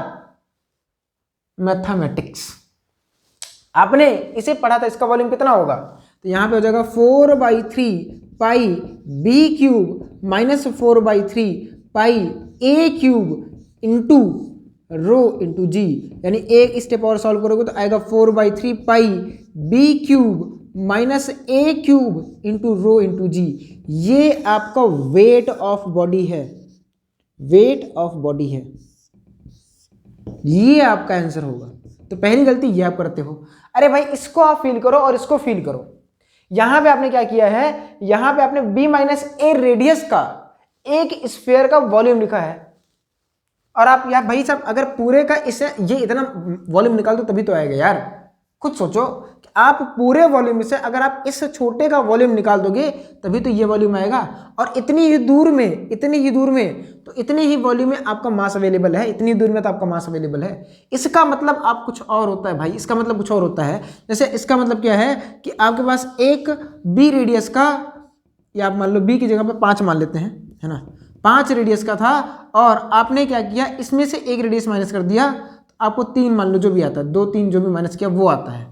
मैथमेटिक्स, आपने इसे पढ़ा था। इसका वॉल्यूम कितना होगा? तो यहां पे हो जाएगा 4/3 पाई बी क्यूब माइनस 4/3 पाई ए क्यूब इंटू रो इंटू जी। यानी एक स्टेप और सॉल्व करोगे तो आएगा 4/3 pi B cube minus A cube into rho into जी। ये आपका वेट ऑफ बॉडी है, वेट ऑफ बॉडी है, ये आपका आंसर होगा। तो पहली गलती ये आप करते हो। अरे भाई इसको आप फील करो और इसको फील करो। यहां पे आपने क्या किया है? यहां पे आपने b माइनस ए रेडियस का एक स्फीयर का वॉल्यूम लिखा है, और आप यार भाई साहब अगर पूरे का इसे ये इतना वॉल्यूम निकाल दो तभी तो आएगा यार। खुद सोचो कि आप पूरे वॉल्यूम से अगर आप इस छोटे का वॉल्यूम निकाल दोगे तभी तो ये वॉल्यूम आएगा। और इतनी ही दूर में, इतनी ही दूर में, तो इतने ही वॉल्यूम में आपका मास अवेलेबल है, इतनी दूर में तो आपका मास अवेलेबल है। इसका मतलब आप कुछ और होता है भाई, इसका मतलब कुछ और होता है। जैसे इसका मतलब क्या है कि आपके पास एक बी रेडियस का, या आप मान लो बी की जगह पर 5 मान लेते हैं, है ना, 5 रेडियस का था, और आपने क्या किया, इसमें से एक रेडियस माइनस कर दिया, तो आपको 3 मान लो जो भी आता है, 2 3 जो भी माइनस किया वो आता है।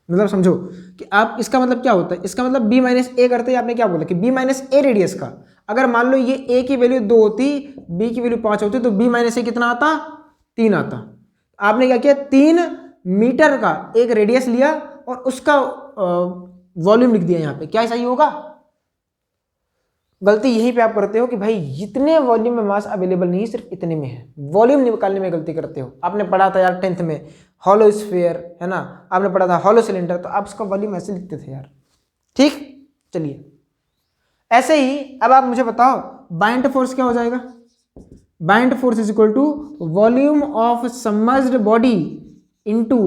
मतलब समझो कि आप, इसका मतलब क्या होता है? इसका मतलब b माइनस ए करते ही आपने क्या बोला कि b माइनस ए रेडियस का, अगर मान लो ये a की वैल्यू 2 होती, b की वैल्यू 5 होती, तो b माइनस ए कितना आता? 3 आता। आपने क्या किया? 3 मीटर का एक रेडियस लिया और उसका वॉल्यूम लिख दिया यहाँ पे। क्या सही होगा? गलती यहीं पे आप करते हो कि भाई जितने वॉल्यूम में मास अवेलेबल नहीं, सिर्फ इतने में है, वॉल्यूम निकालने में गलती करते हो। आपने पढ़ा था यार 10th में हॉलो स्फीयर, है ना, आपने पढ़ा था हॉलो सिलेंडर, तो आप उसका वॉल्यूम ऐसे लिखते थे यार। ठीक, चलिए ऐसे ही अब आप मुझे बताओ बाइंड फोर्स क्या हो जाएगा? Buoyant force is equal to volume of submerged body into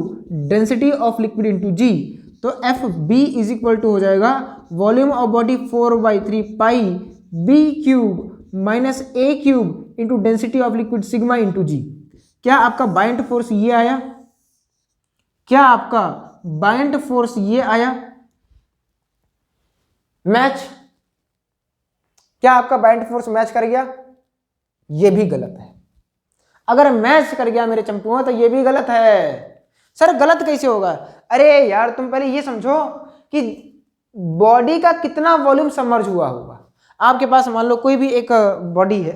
density of liquid into जी। तो F B is equal to हो जाएगा volume of body 4/3 pi B cube minus A cube into density of liquid sigma into जी। क्या आपका bind force ये आया? क्या आपका bind force ये आया? मैच? क्या आपका बाइंड फोर्स मैच कर गया? ये भी गलत है। अगर मैच कर गया मेरे चंपुओं तो ये भी गलत है। सर गलत कैसे होगा? अरे यार तुम पहले ये समझो कि बॉडी का कितना वॉल्यूम सबमर्ज हुआ होगा। आपके पास मान लो कोई भी एक बॉडी है,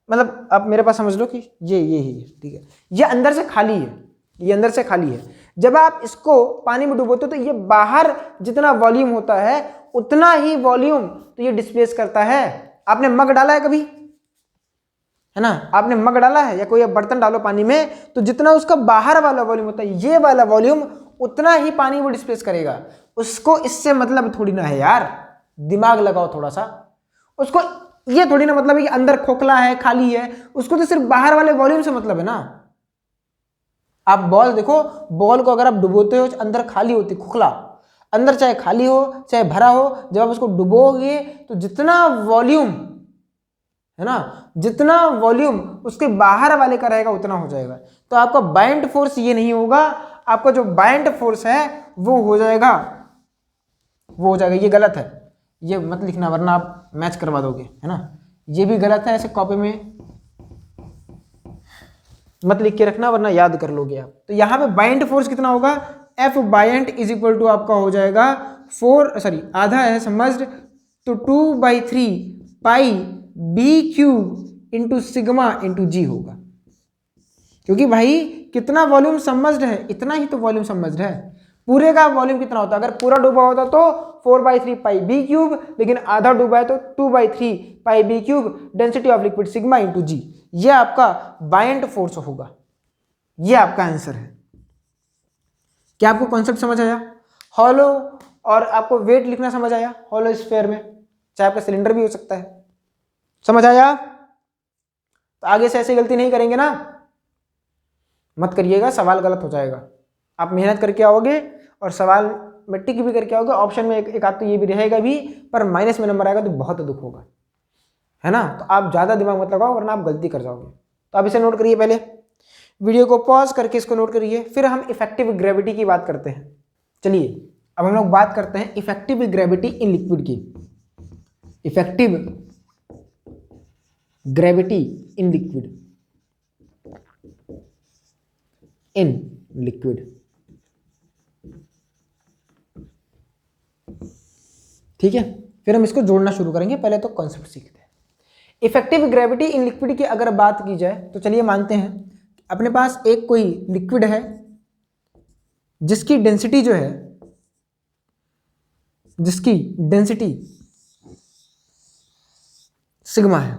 मतलब आप मेरे पास समझ लो कि ये ही है, ठीक है, ये अंदर से खाली है, ये अंदर से खाली है। जब आप इसको पानी में डुबोते हो तो ये बाहर जितना वॉल्यूम होता है उतना ही वॉल्यूम तो ये डिस्प्लेस करता है। आपने मग डाला है कभी, है ना, आपने मग डाला है या कोई बर्तन डालो पानी में, तो जितना उसका बाहर वाला वॉल्यूम होता है, ये वाला वॉल्यूम, उतना ही पानी वो डिस्प्लेस करेगा। उसको इससे मतलब थोड़ी ना है यार, दिमाग लगाओ थोड़ा सा। उसको ये थोड़ी ना मतलब है कि अंदर खोखला है, खाली है, उसको तो सिर्फ बाहर वाले वॉल्यूम से मतलब है ना। आप बॉल देखो, बॉल को अगर आप डुबोते हो अंदर खाली होती, खोखला, अंदर चाहे खाली हो चाहे भरा हो, जब आप उसको डुबोगे तो जितना वॉल्यूम, है ना, जितना वॉल्यूम उसके बाहर वाले का रहेगा उतना हो जाएगा। तो आपका बाइंड फोर्स ये नहीं होगा, आपका जो बाइंड फोर्स है वो हो जाएगा, ये गलत है, ये मत लिखना वरना आप मैच करवा दोगे, है ना, ये भी गलत है। ऐसे कॉपी में मत लिख के रखना वरना याद कर लोगे आप। तो यहाँ पे बाइंड फोर्स कितना होगा? F buoyant is equal to आपका हो जाएगा आधा है समझ, तो 2/3 pi B cube into sigma into G होगा। क्योंकि भाई कितना वॉल्यूम सबमर्ज्ड है, इतना ही तो वॉल्यूम सबमर्ज्ड है। पूरे का वॉल्यूम कितना होता है? अगर पूरा डूबा होता तो 4/3 पाई बी क्यूब, लेकिन आधा डूबा है तो 2/3 pi B cube density of liquid sigma into जी। ये आपका बाइंड फोर्स होगा, ये आपका आंसर है। क्या आपको कॉन्सेप्ट समझ आया? हॉलो और आपको वेट लिखना समझ आया हॉलो स्फीयर में, चाहे आपका सिलेंडर भी हो सकता है, समझ आया? तो आगे से ऐसी गलती नहीं करेंगे ना। मत करिएगा, सवाल गलत हो जाएगा। आप मेहनत करके आओगे और सवाल मिट्टी की भी करके आओगे, ऑप्शन में एक आध तो ये भी रहेगा भी, पर माइनस में नंबर आएगा तो बहुत दुख होगा, है ना। तो आप ज़्यादा दिमाग मत लगाओ वरना आप गलती कर जाओगे। तो आप इसे नोट करिए, पहले वीडियो को पॉज करके इसको नोट करिए, फिर हम इफेक्टिव ग्रेविटी की बात करते हैं। चलिए अब हम लोग बात करते हैं इफेक्टिव ग्रेविटी इन लिक्विड की। इफेक्टिव ग्रेविटी इन लिक्विड, ठीक है। फिर हम इसको जोड़ना शुरू करेंगे, पहले तो कॉन्सेप्ट सीखते हैं। इफेक्टिव ग्रेविटी इन लिक्विड की अगर बात की जाए तो चलिए मानते हैं अपने पास एक कोई लिक्विड है जिसकी डेंसिटी जो है, जिसकी डेंसिटी सिग्मा है।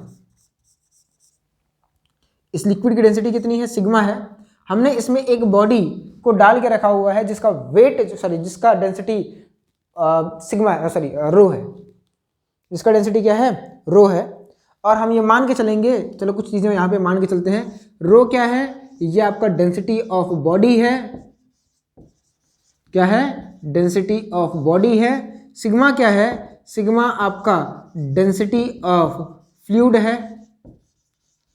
इस लिक्विड की डेंसिटी कितनी है? सिग्मा है। हमने इसमें एक बॉडी को डाल के रखा हुआ है जिसका वेट जिसका डेंसिटी सिग्मा रो है, जिसका डेंसिटी क्या है? रो है। और हम ये मान के चलेंगे, चलो कुछ चीज़ें यहाँ पे मान के चलते हैं। रो क्या है? ये आपका डेंसिटी ऑफ बॉडी है। क्या है? डेंसिटी ऑफ बॉडी है। सिग्मा क्या है? सिग्मा आपका डेंसिटी ऑफ फ्लूइड है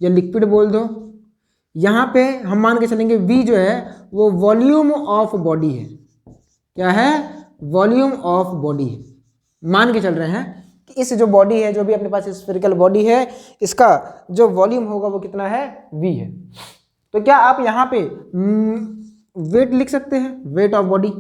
या लिक्विड बोल दो। यहाँ पे हम मान के चलेंगे V जो है वो वॉल्यूम ऑफ बॉडी है। क्या है? वॉल्यूम ऑफ बॉडी है। मान के चल रहे हैं कि इस जो बॉडी है, जो भी अपने पास स्फेरिकल बॉडी है, इसका जो वॉल्यूम होगा वो कितना है? V है। तो क्या आप यहाँ पे वेट लिख सकते हैं? Wait of body.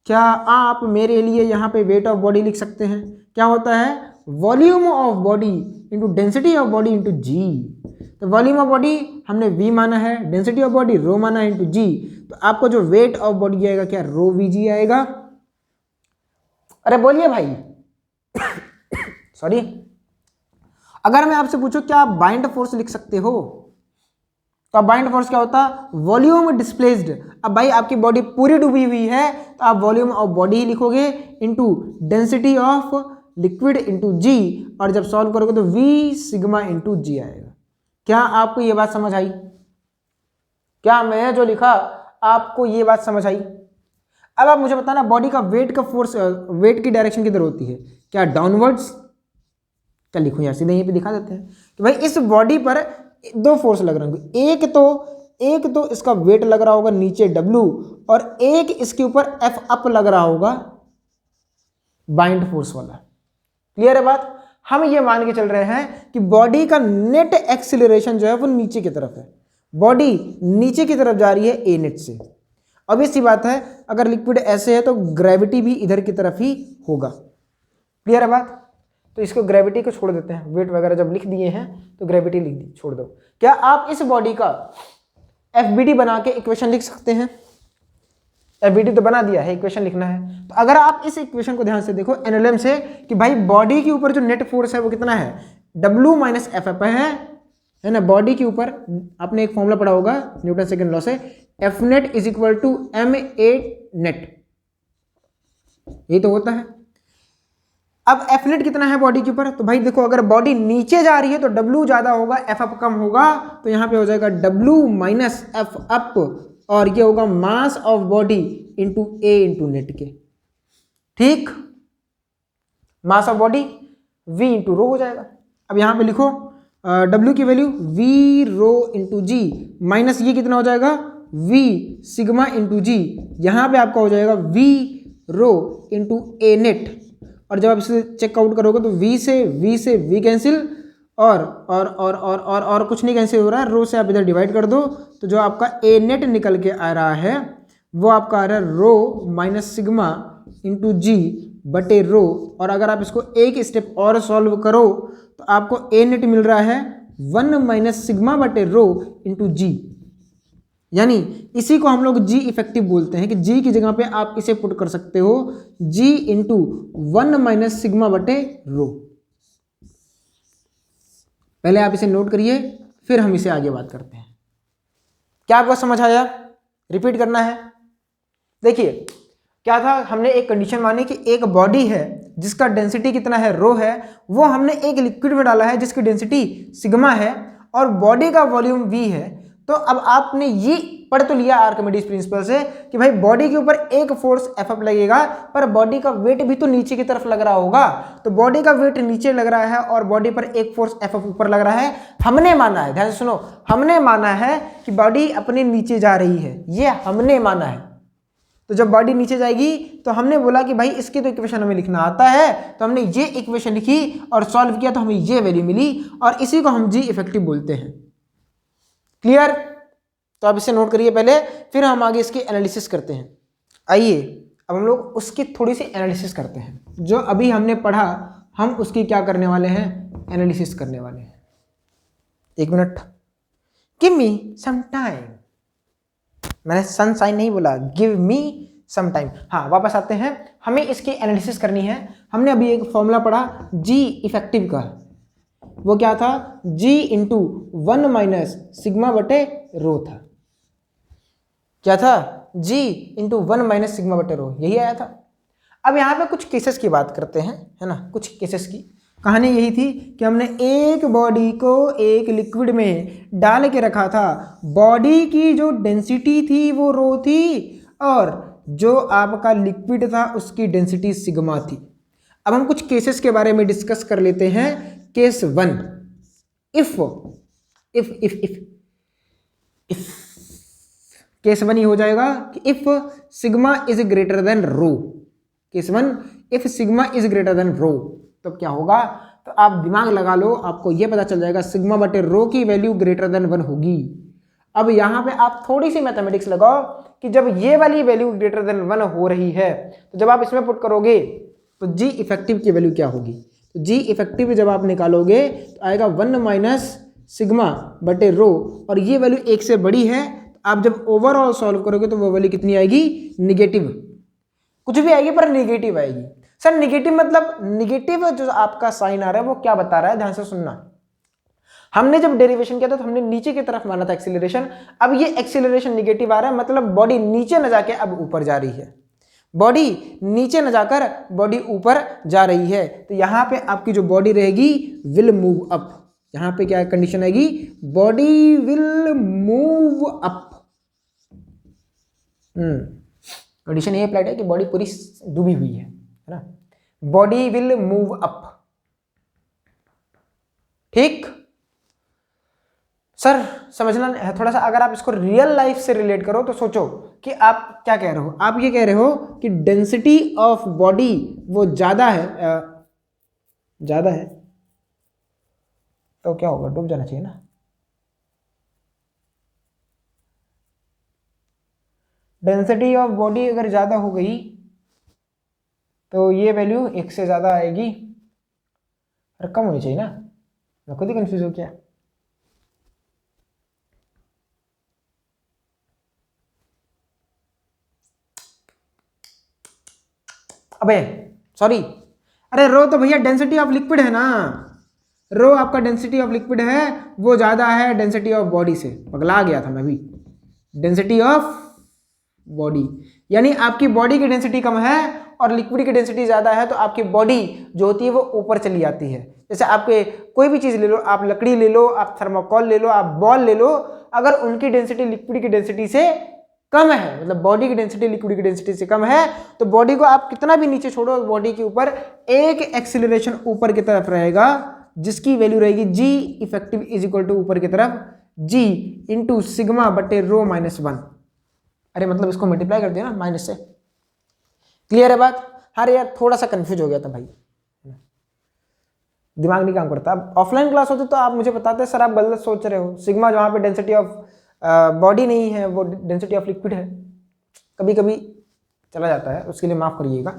क्या आप मेरे लिए यहाँ पे वेट ऑफ बॉडी लिख सकते हैं? क्या होता है? Volume of body into density of body into जी। तो वॉल्यूम ऑफ बॉडी हमने V माना है, डेंसिटी ऑफ बॉडी रो माना है इंटू जी। तो आपको जो वेट ऑफ बॉडी आएगा क्या? रो VG आएगा। अरे बोलिए भाई सॉरी। अगर मैं आपसे पूछूं क्या आप बाइंड फोर्स लिख सकते हो, तो आप बाइंड फोर्स क्या होता? Volume displaced. अब भाई आपकी बॉडी पूरी डूबी हुई है तो आप वॉल्यूम ऑफ बॉडी ही लिखोगे into density of liquid into जी, और जब सॉल्व करोगे तो V सिग्मा इंटू जी आएगा। क्या आपको ये बात समझ आई? क्या मैं जो लिखा आपको ये बात समझ आई? अब आप मुझे बताना बॉडी का वेट का फोर्स, वेट की डायरेक्शन किधर होती है? क्या डाउनवर्ड्स? क्या लिखूं यार, सीधे यहीं पे दिखा देते हैं कि भाई इस बॉडी पर दो फोर्स लग रहे होंगे। एक तो इसका वेट लग रहा होगा नीचे W, और एक इसके ऊपर F अप लग रहा होगा बाइंड फोर्स वाला। क्लियर है बात? हम ये मान के चल रहे हैं कि बॉडी का नेट एक्सीलरेशन जो है वो नीचे की तरफ है। बॉडी नीचे की तरफ जा रही है ए नेट से। अब इसी बात है, अगर लिक्विड ऐसे है तो ग्रेविटी भी इधर की तरफ ही होगा। क्लियर है बात? तो इसको ग्रेविटी को छोड़ देते हैं, वेट वगैरह जब लिख दिए हैं तो ग्रेविटी लिख दी, छोड़ दो। क्या आप इस बॉडी का FBD बना के इक्वेशन लिख सकते हैं? FBD तो बना दिया है, इक्वेशन लिखना है। तो अगर आप इस इक्वेशन को ध्यान से देखो NLM से कि भाई बॉडी के ऊपर जो नेट फोर्स है वो कितना है? W माइनस FF है ना। बॉडी के ऊपर आपने एक फॉर्मूला पढ़ा होगा न्यूटन सेकंड लॉ से, F net is equal to ma net, यही तो होता है। अब F नेट कितना है बॉडी के ऊपर? तो भाई देखो अगर बॉडी नीचे जा रही है तो W ज्यादा होगा, F अप कम होगा, तो यहाँ पे हो जाएगा W माइनस F अप, और ये होगा mass of body into A into net के। ठीक, mass of body V into rho हो जाएगा। अब यहाँ पे लिखो W की value V rho into g, minus ये कितना हो जाएगा? V sigma into g. यहाँ पे आपका हो जाएगा V rho into A net, और जब आप इसे चेकआउट करोगे तो V से V कैंसिल, और कुछ नहीं कैंसिल हो रहा है। रो से आप इधर डिवाइड कर दो तो जो आपका A नेट निकल के आ रहा है वो आपका आ रहा है रो माइनस सिग्मा इंटू जी बटे रो। और अगर आप इसको एक स्टेप और सॉल्व करो तो आपको A नेट मिल रहा है 1 माइनस सिग्मा बटे रो इंटू जी, यानी इसी को हम लोग G इफेक्टिव बोलते हैं कि G की जगह पे आप इसे पुट कर सकते हो G इंटू 1 माइनस सिग्मा बटे रो। पहले आप इसे नोट करिए, फिर हम इसे आगे बात करते हैं। क्या आपको समझ आया? रिपीट करना है। देखिए क्या था, हमने एक कंडीशन मानी कि एक बॉडी है जिसका डेंसिटी कितना है? रो है। वो हमने एक लिक्विड में डाला है जिसकी डेंसिटी सिग्मा है और बॉडी का वॉल्यूम V है। तो अब आपने ये पढ़ तो लिया आर्किमिडीज प्रिंसिपल से कि भाई बॉडी के ऊपर एक फोर्स एफ लगेगा, पर बॉडी का वेट भी तो नीचे की तरफ लग रहा होगा। तो बॉडी का वेट नीचे लग रहा है और बॉडी पर एक फोर्स एफ ऊपर लग रहा है। हमने माना है, ध्यान से सुनो, हमने माना है कि बॉडी अपने नीचे जा रही है, ये हमने माना है। तो जब बॉडी नीचे जाएगी तो हमने बोला कि भाई इसकी तो इक्वेशन हमें लिखना आता है, तो हमने ये इक्वेशन लिखी और सॉल्व किया तो हमें ये वैल्यू मिली और इसी को हम जी इफेक्टिव बोलते हैं। क्लियर? तो आप इसे नोट करिए पहले, फिर हम आगे इसकी एनालिसिस करते हैं। आइए अब हम लोग उसकी थोड़ी सी एनालिसिस करते हैं। जो अभी हमने पढ़ा हम उसकी क्या करने वाले हैं, एनालिसिस करने वाले हैं। एक minute, give me some time. मैंने सनशाइन नहीं बोला, गिव मी सम टाइम। हाँ, वापस आते हैं, हमें इसकी एनालिसिस करनी है। हमने अभी एक फॉर्मूला पढ़ा जी इफेक्टिव का, वो क्या था, जी इंटू 1 माइनस सिग्मा बटे रो था। क्या था, जी इंटू 1 माइनस सिग्मा बटे रो, यही आया था। अब यहाँ पे कुछ केसेस की बात करते हैं, है ना। कुछ केसेस की कहानी यही थी कि हमने एक बॉडी को एक लिक्विड में डाल के रखा था। बॉडी की जो डेंसिटी थी वो रो थी और जो आपका लिक्विड था उसकी डेंसिटी सिग्मा थी। अब हम कुछ केसेस के बारे में डिस्कस कर लेते हैं। केस 1, इफ केस 1 ये हो जाएगा कि if sigma is greater than rho. Case 1, if sigma is greater than rho, तो क्या होगा, तो आप दिमाग लगा लो, आपको यह पता चल जाएगा सिग्मा बटे रो की वैल्यू ग्रेटर देन 1 होगी। अब यहाँ पे आप थोड़ी सी मैथमेटिक्स लगाओ कि जब ये वाली वैल्यू ग्रेटर देन 1 हो रही है तो जब आप इसमें पुट करोगे तो जी इफेक्टिव की वैल्यू क्या होगी। तो जी इफेक्टिव जब आप निकालोगे तो आएगा 1 माइनस सिग्मा बटे रो, और ये वैल्यू 1 से बड़ी है। आप जब ओवरऑल सॉल्व करोगे तो वो वैल्यू कितनी आएगी, निगेटिव। कुछ भी आएगी पर निगेटिव आएगी। सर निगेटिव मतलब, निगेटिव जो आपका साइन आ रहा है वो क्या बता रहा है, ध्यान से सुनना। हमने जब डेरिवेशन किया था तो हमने नीचे की तरफ माना था एक्सीलरेशन, अब ये एक्सीलरेशन निगेटिव आ रहा है, मतलब बॉडी नीचे न जाके अब ऊपर जा रही है। बॉडी नीचे न जाकर बॉडी ऊपर जा रही है, तो यहाँ पे आपकी जो बॉडी रहेगी विल मूव अप। यहाँ पे क्या कंडीशन आएगी, body will move up. Condition ये अप्लाइड है कि बॉडी पूरी डूबी हुई है ना, बॉडी विल मूव अप। ठीक सर, समझना है थोड़ा सा। अगर आप इसको रियल लाइफ से रिलेट करो तो सोचो कि आप क्या कह रहे हो। आप ये कह रहे हो कि डेंसिटी ऑफ बॉडी वो ज्यादा है, तो क्या होगा, डूब जाना चाहिए ना। डेंसिटी ऑफ बॉडी अगर ज्यादा हो गई तो ये वैल्यू 1 से ज्यादा आएगी और कम होनी चाहिए ना। मैं खुद ही कंफ्यूज हो गया। अबे सॉरी, अरे रो तो भैया डेंसिटी ऑफ लिक्विड है ना, रो आपका डेंसिटी ऑफ लिक्विड है, वो ज्यादा है डेंसिटी ऑफ बॉडी से। पगला गया था मैं भी। डेंसिटी ऑफ बॉडी यानी आपकी बॉडी की डेंसिटी कम है और लिक्विड की डेंसिटी ज्यादा है, तो आपकी बॉडी जो होती है वो ऊपर चली जाती है। जैसे आपके कोई भी चीज ले लो, आप लकड़ी ले लो, आप थर्माकोल ले लो, आप बॉल ले लो, अगर उनकी डेंसिटी लिक्विड की डेंसिटी से कम है, मतलब बॉडी की डेंसिटी लिक्विड की डेंसिटी से कम है, तो बॉडी को आप कितना भी नीचे छोड़ो, बॉडी के ऊपर एक एक्सीलरेशन ऊपर की तरफ रहेगा, जिसकी वैल्यू रहेगी जी इफेक्टिव इज इक्वल टू ऊपर की तरफ जी इंटू सिग्मा बटे रो माइनस 1। अरे मतलब इसको मल्टीप्लाई कर दिया ना माइनस से। क्लियर है बात? अरे यार थोड़ा सा कंफ्यूज हो गया था भाई, दिमाग नहीं काम करता। अब ऑफलाइन क्लास होती तो आप मुझे बताते सर आप गलत सोच रहे हो, सिग्मा जहाँ पे डेंसिटी ऑफ बॉडी नहीं है वो डेंसिटी ऑफ लिक्विड है। कभी कभी चला जाता है, उसके लिए माफ करिएगा।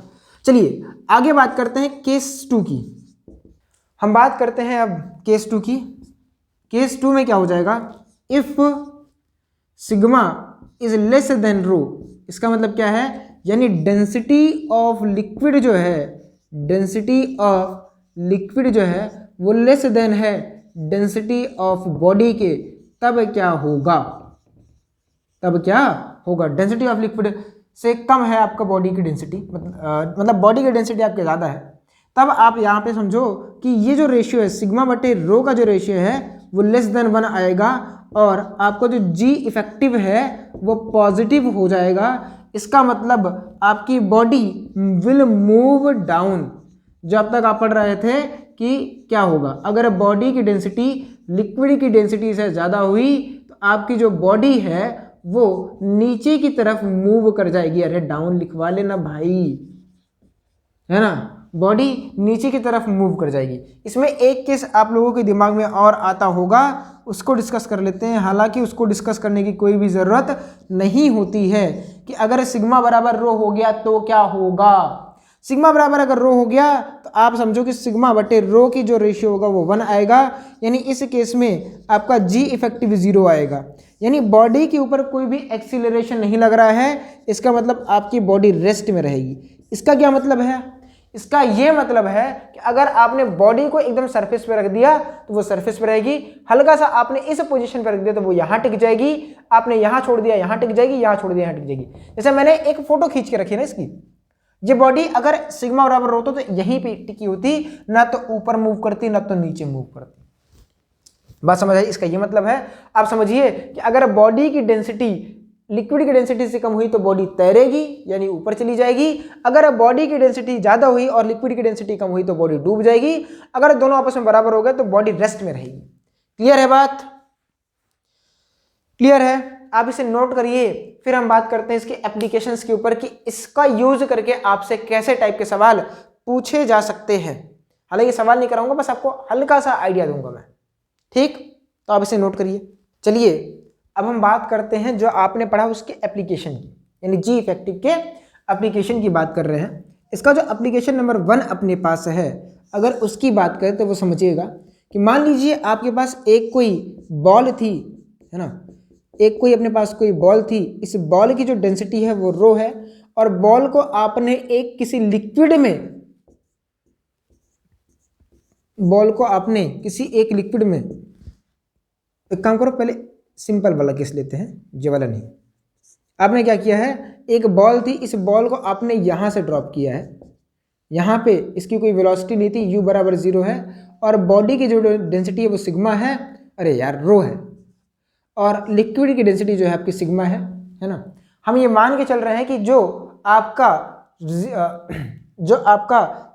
चलिए आगे बात करते हैं केस 2 की। हम बात करते हैं अब केस 2 की। केस 2 में क्या हो जाएगा, if sigma is less than rho, इसका मतलब क्या है, यानी डेंसिटी ऑफ लिक्विड जो है, डेंसिटी ऑफ लिक्विड जो है वो लेस देन है डेंसिटी ऑफ बॉडी के, तब क्या होगा, तब क्या होगा, डेंसिटी ऑफ लिक्विड से कम है आपका बॉडी की डेंसिटी, मतलब बॉडी की डेंसिटी आपके ज़्यादा है, तब आप यहाँ पे समझो कि ये जो रेशियो है सिग्मा बटे रो का जो रेशियो है वो लेस देन 1 आएगा और आपका जो जी इफेक्टिव है वो पॉजिटिव हो जाएगा। इसका मतलब आपकी बॉडी विल मूव डाउन। जो अब तक आप पढ़ रहे थे कि क्या होगा, अगर बॉडी की डेंसिटी लिक्विड की डेंसिटी से ज़्यादा हुई तो आपकी जो बॉडी है वो नीचे की तरफ मूव कर जाएगी। अरे डाउन लिखवा लेना भाई, है ना, बॉडी नीचे की तरफ मूव कर जाएगी। इसमें एक केस आप लोगों के दिमाग में और आता होगा, उसको डिस्कस कर लेते हैं। हालांकि उसको डिस्कस करने की कोई भी ज़रूरत नहीं होती है कि अगर सिग्मा बराबर रो हो गया तो क्या होगा। सिग्मा बराबर अगर रो हो गया तो आप समझो कि सिग्मा बटे रो की जो रेशियो होगा वो 1 आएगा। यानी इस केस में आपका जी इफेक्टिव 0 आएगा। यानी बॉडी के ऊपर कोई भी एक्सीलरेशन नहीं लग रहा है। इसका मतलब आपकी बॉडी रेस्ट में रहेगी। इसका क्या मतलब है? इसका ये मतलब है कि अगर आपने बॉडी को एकदम सरफेस पे रख दिया तो वो सरफेस पे रहेगी। हल्का सा आपने इस पोजीशन पे रख दिया तो वो यहाँ टिक जाएगी। आपने यहाँ छोड़ दिया यहाँ टिक जाएगी, यहाँ छोड़ दिया यहाँ टिक जाएगी। जैसे मैंने एक फोटो खींच के रखी है ना इसकी, ये बॉडी अगर सिग्मा बराबर होता तो यहीं पे टिकी होती, ना तो ऊपर मूव करती ना तो नीचे मूव करती। बात समझ आई? इसका ये मतलब है, आप समझिए कि अगर बॉडी की डेंसिटी लिक्विड की डेंसिटी से कम हुई तो बॉडी तैरेगी यानी ऊपर चली जाएगी। अगर बॉडी की डेंसिटी ज़्यादा हुई और लिक्विड की डेंसिटी कम हुई तो बॉडी डूब जाएगी। अगर दोनों आपस में बराबर हो गए तो बॉडी रेस्ट में रहेगी। क्लियर है बात? क्लियर है? आप इसे नोट करिए। फिर हम बात करते हैं इसके एप्लीकेशंस के ऊपर कि इसका यूज करके आपसे कैसे टाइप के सवाल पूछे जा सकते हैं। हालांकि सवाल नहीं कराऊंगा, बस आपको हल्का सा आइडिया दूंगा मैं। ठीक, तो आप इसे नोट करिए। चलिए अब हम बात करते हैं जो आपने पढ़ा उसके एप्लीकेशन की, यानी जी इफेक्टिव के एप्लीकेशन की बात कर रहे हैं। इसका जो एप्लीकेशन नंबर 1 अपने पास है, अगर उसकी बात करें तो वो समझिएगा कि मान लीजिए आपके पास एक कोई बॉल थी, है ना, एक कोई अपने पास कोई बॉल थी। इस बॉल की जो डेंसिटी है वो रो है और बॉल को आपने एक किसी लिक्विड में, बॉल को आपने किसी एक लिक्विड में, एक काम करो पहले सिंपल वाला केस लेते हैं, ये वाला नहीं। आपने क्या किया है, एक बॉल थी, इस बॉल को आपने यहाँ से ड्रॉप किया है, यहाँ पे इसकी कोई वेलोसिटी नहीं थी, u बराबर 0 है और बॉडी की जो डेंसिटी है वो सिग्मा है, अरे यार रो है, और लिक्विड की डेंसिटी जो है आपकी सिग्मा है ना। हम ये मान के चल रहे हैं कि जो आपका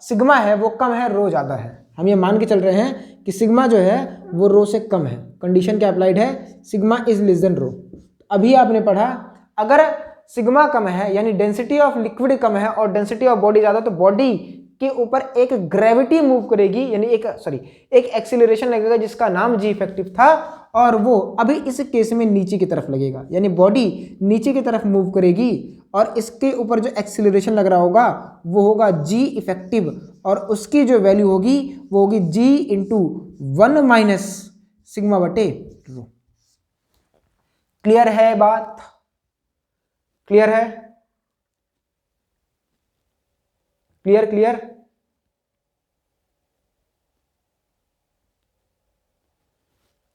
सिग्मा है वो कम है, रो ज़्यादा है। हम ये मान के चल रहे हैं कि सिग्मा जो है वो रो से कम है। कंडीशन क्या अप्लाइड है, सिग्मा इज लेस देन रो। अभी आपने पढ़ा अगर सिग्मा कम है यानी डेंसिटी ऑफ लिक्विड कम है और डेंसिटी ऑफ बॉडी ज़्यादा, तो बॉडी के ऊपर एक ग्रेविटी मूव करेगी, यानी एक एक्सीलरेशन लगेगा जिसका नाम जी इफेक्टिव था, और वो अभी इस केस में नीचे की तरफ लगेगा, यानी बॉडी नीचे की तरफ मूव करेगी और इसके ऊपर जो एक्सीलरेशन लग रहा होगा वो होगा जी इफेक्टिव, और उसकी जो वैल्यू होगी वो होगी जी इंटू 1 माइनस सिग्मा बटे रो। क्लियर है बात? क्लियर है? क्लियर?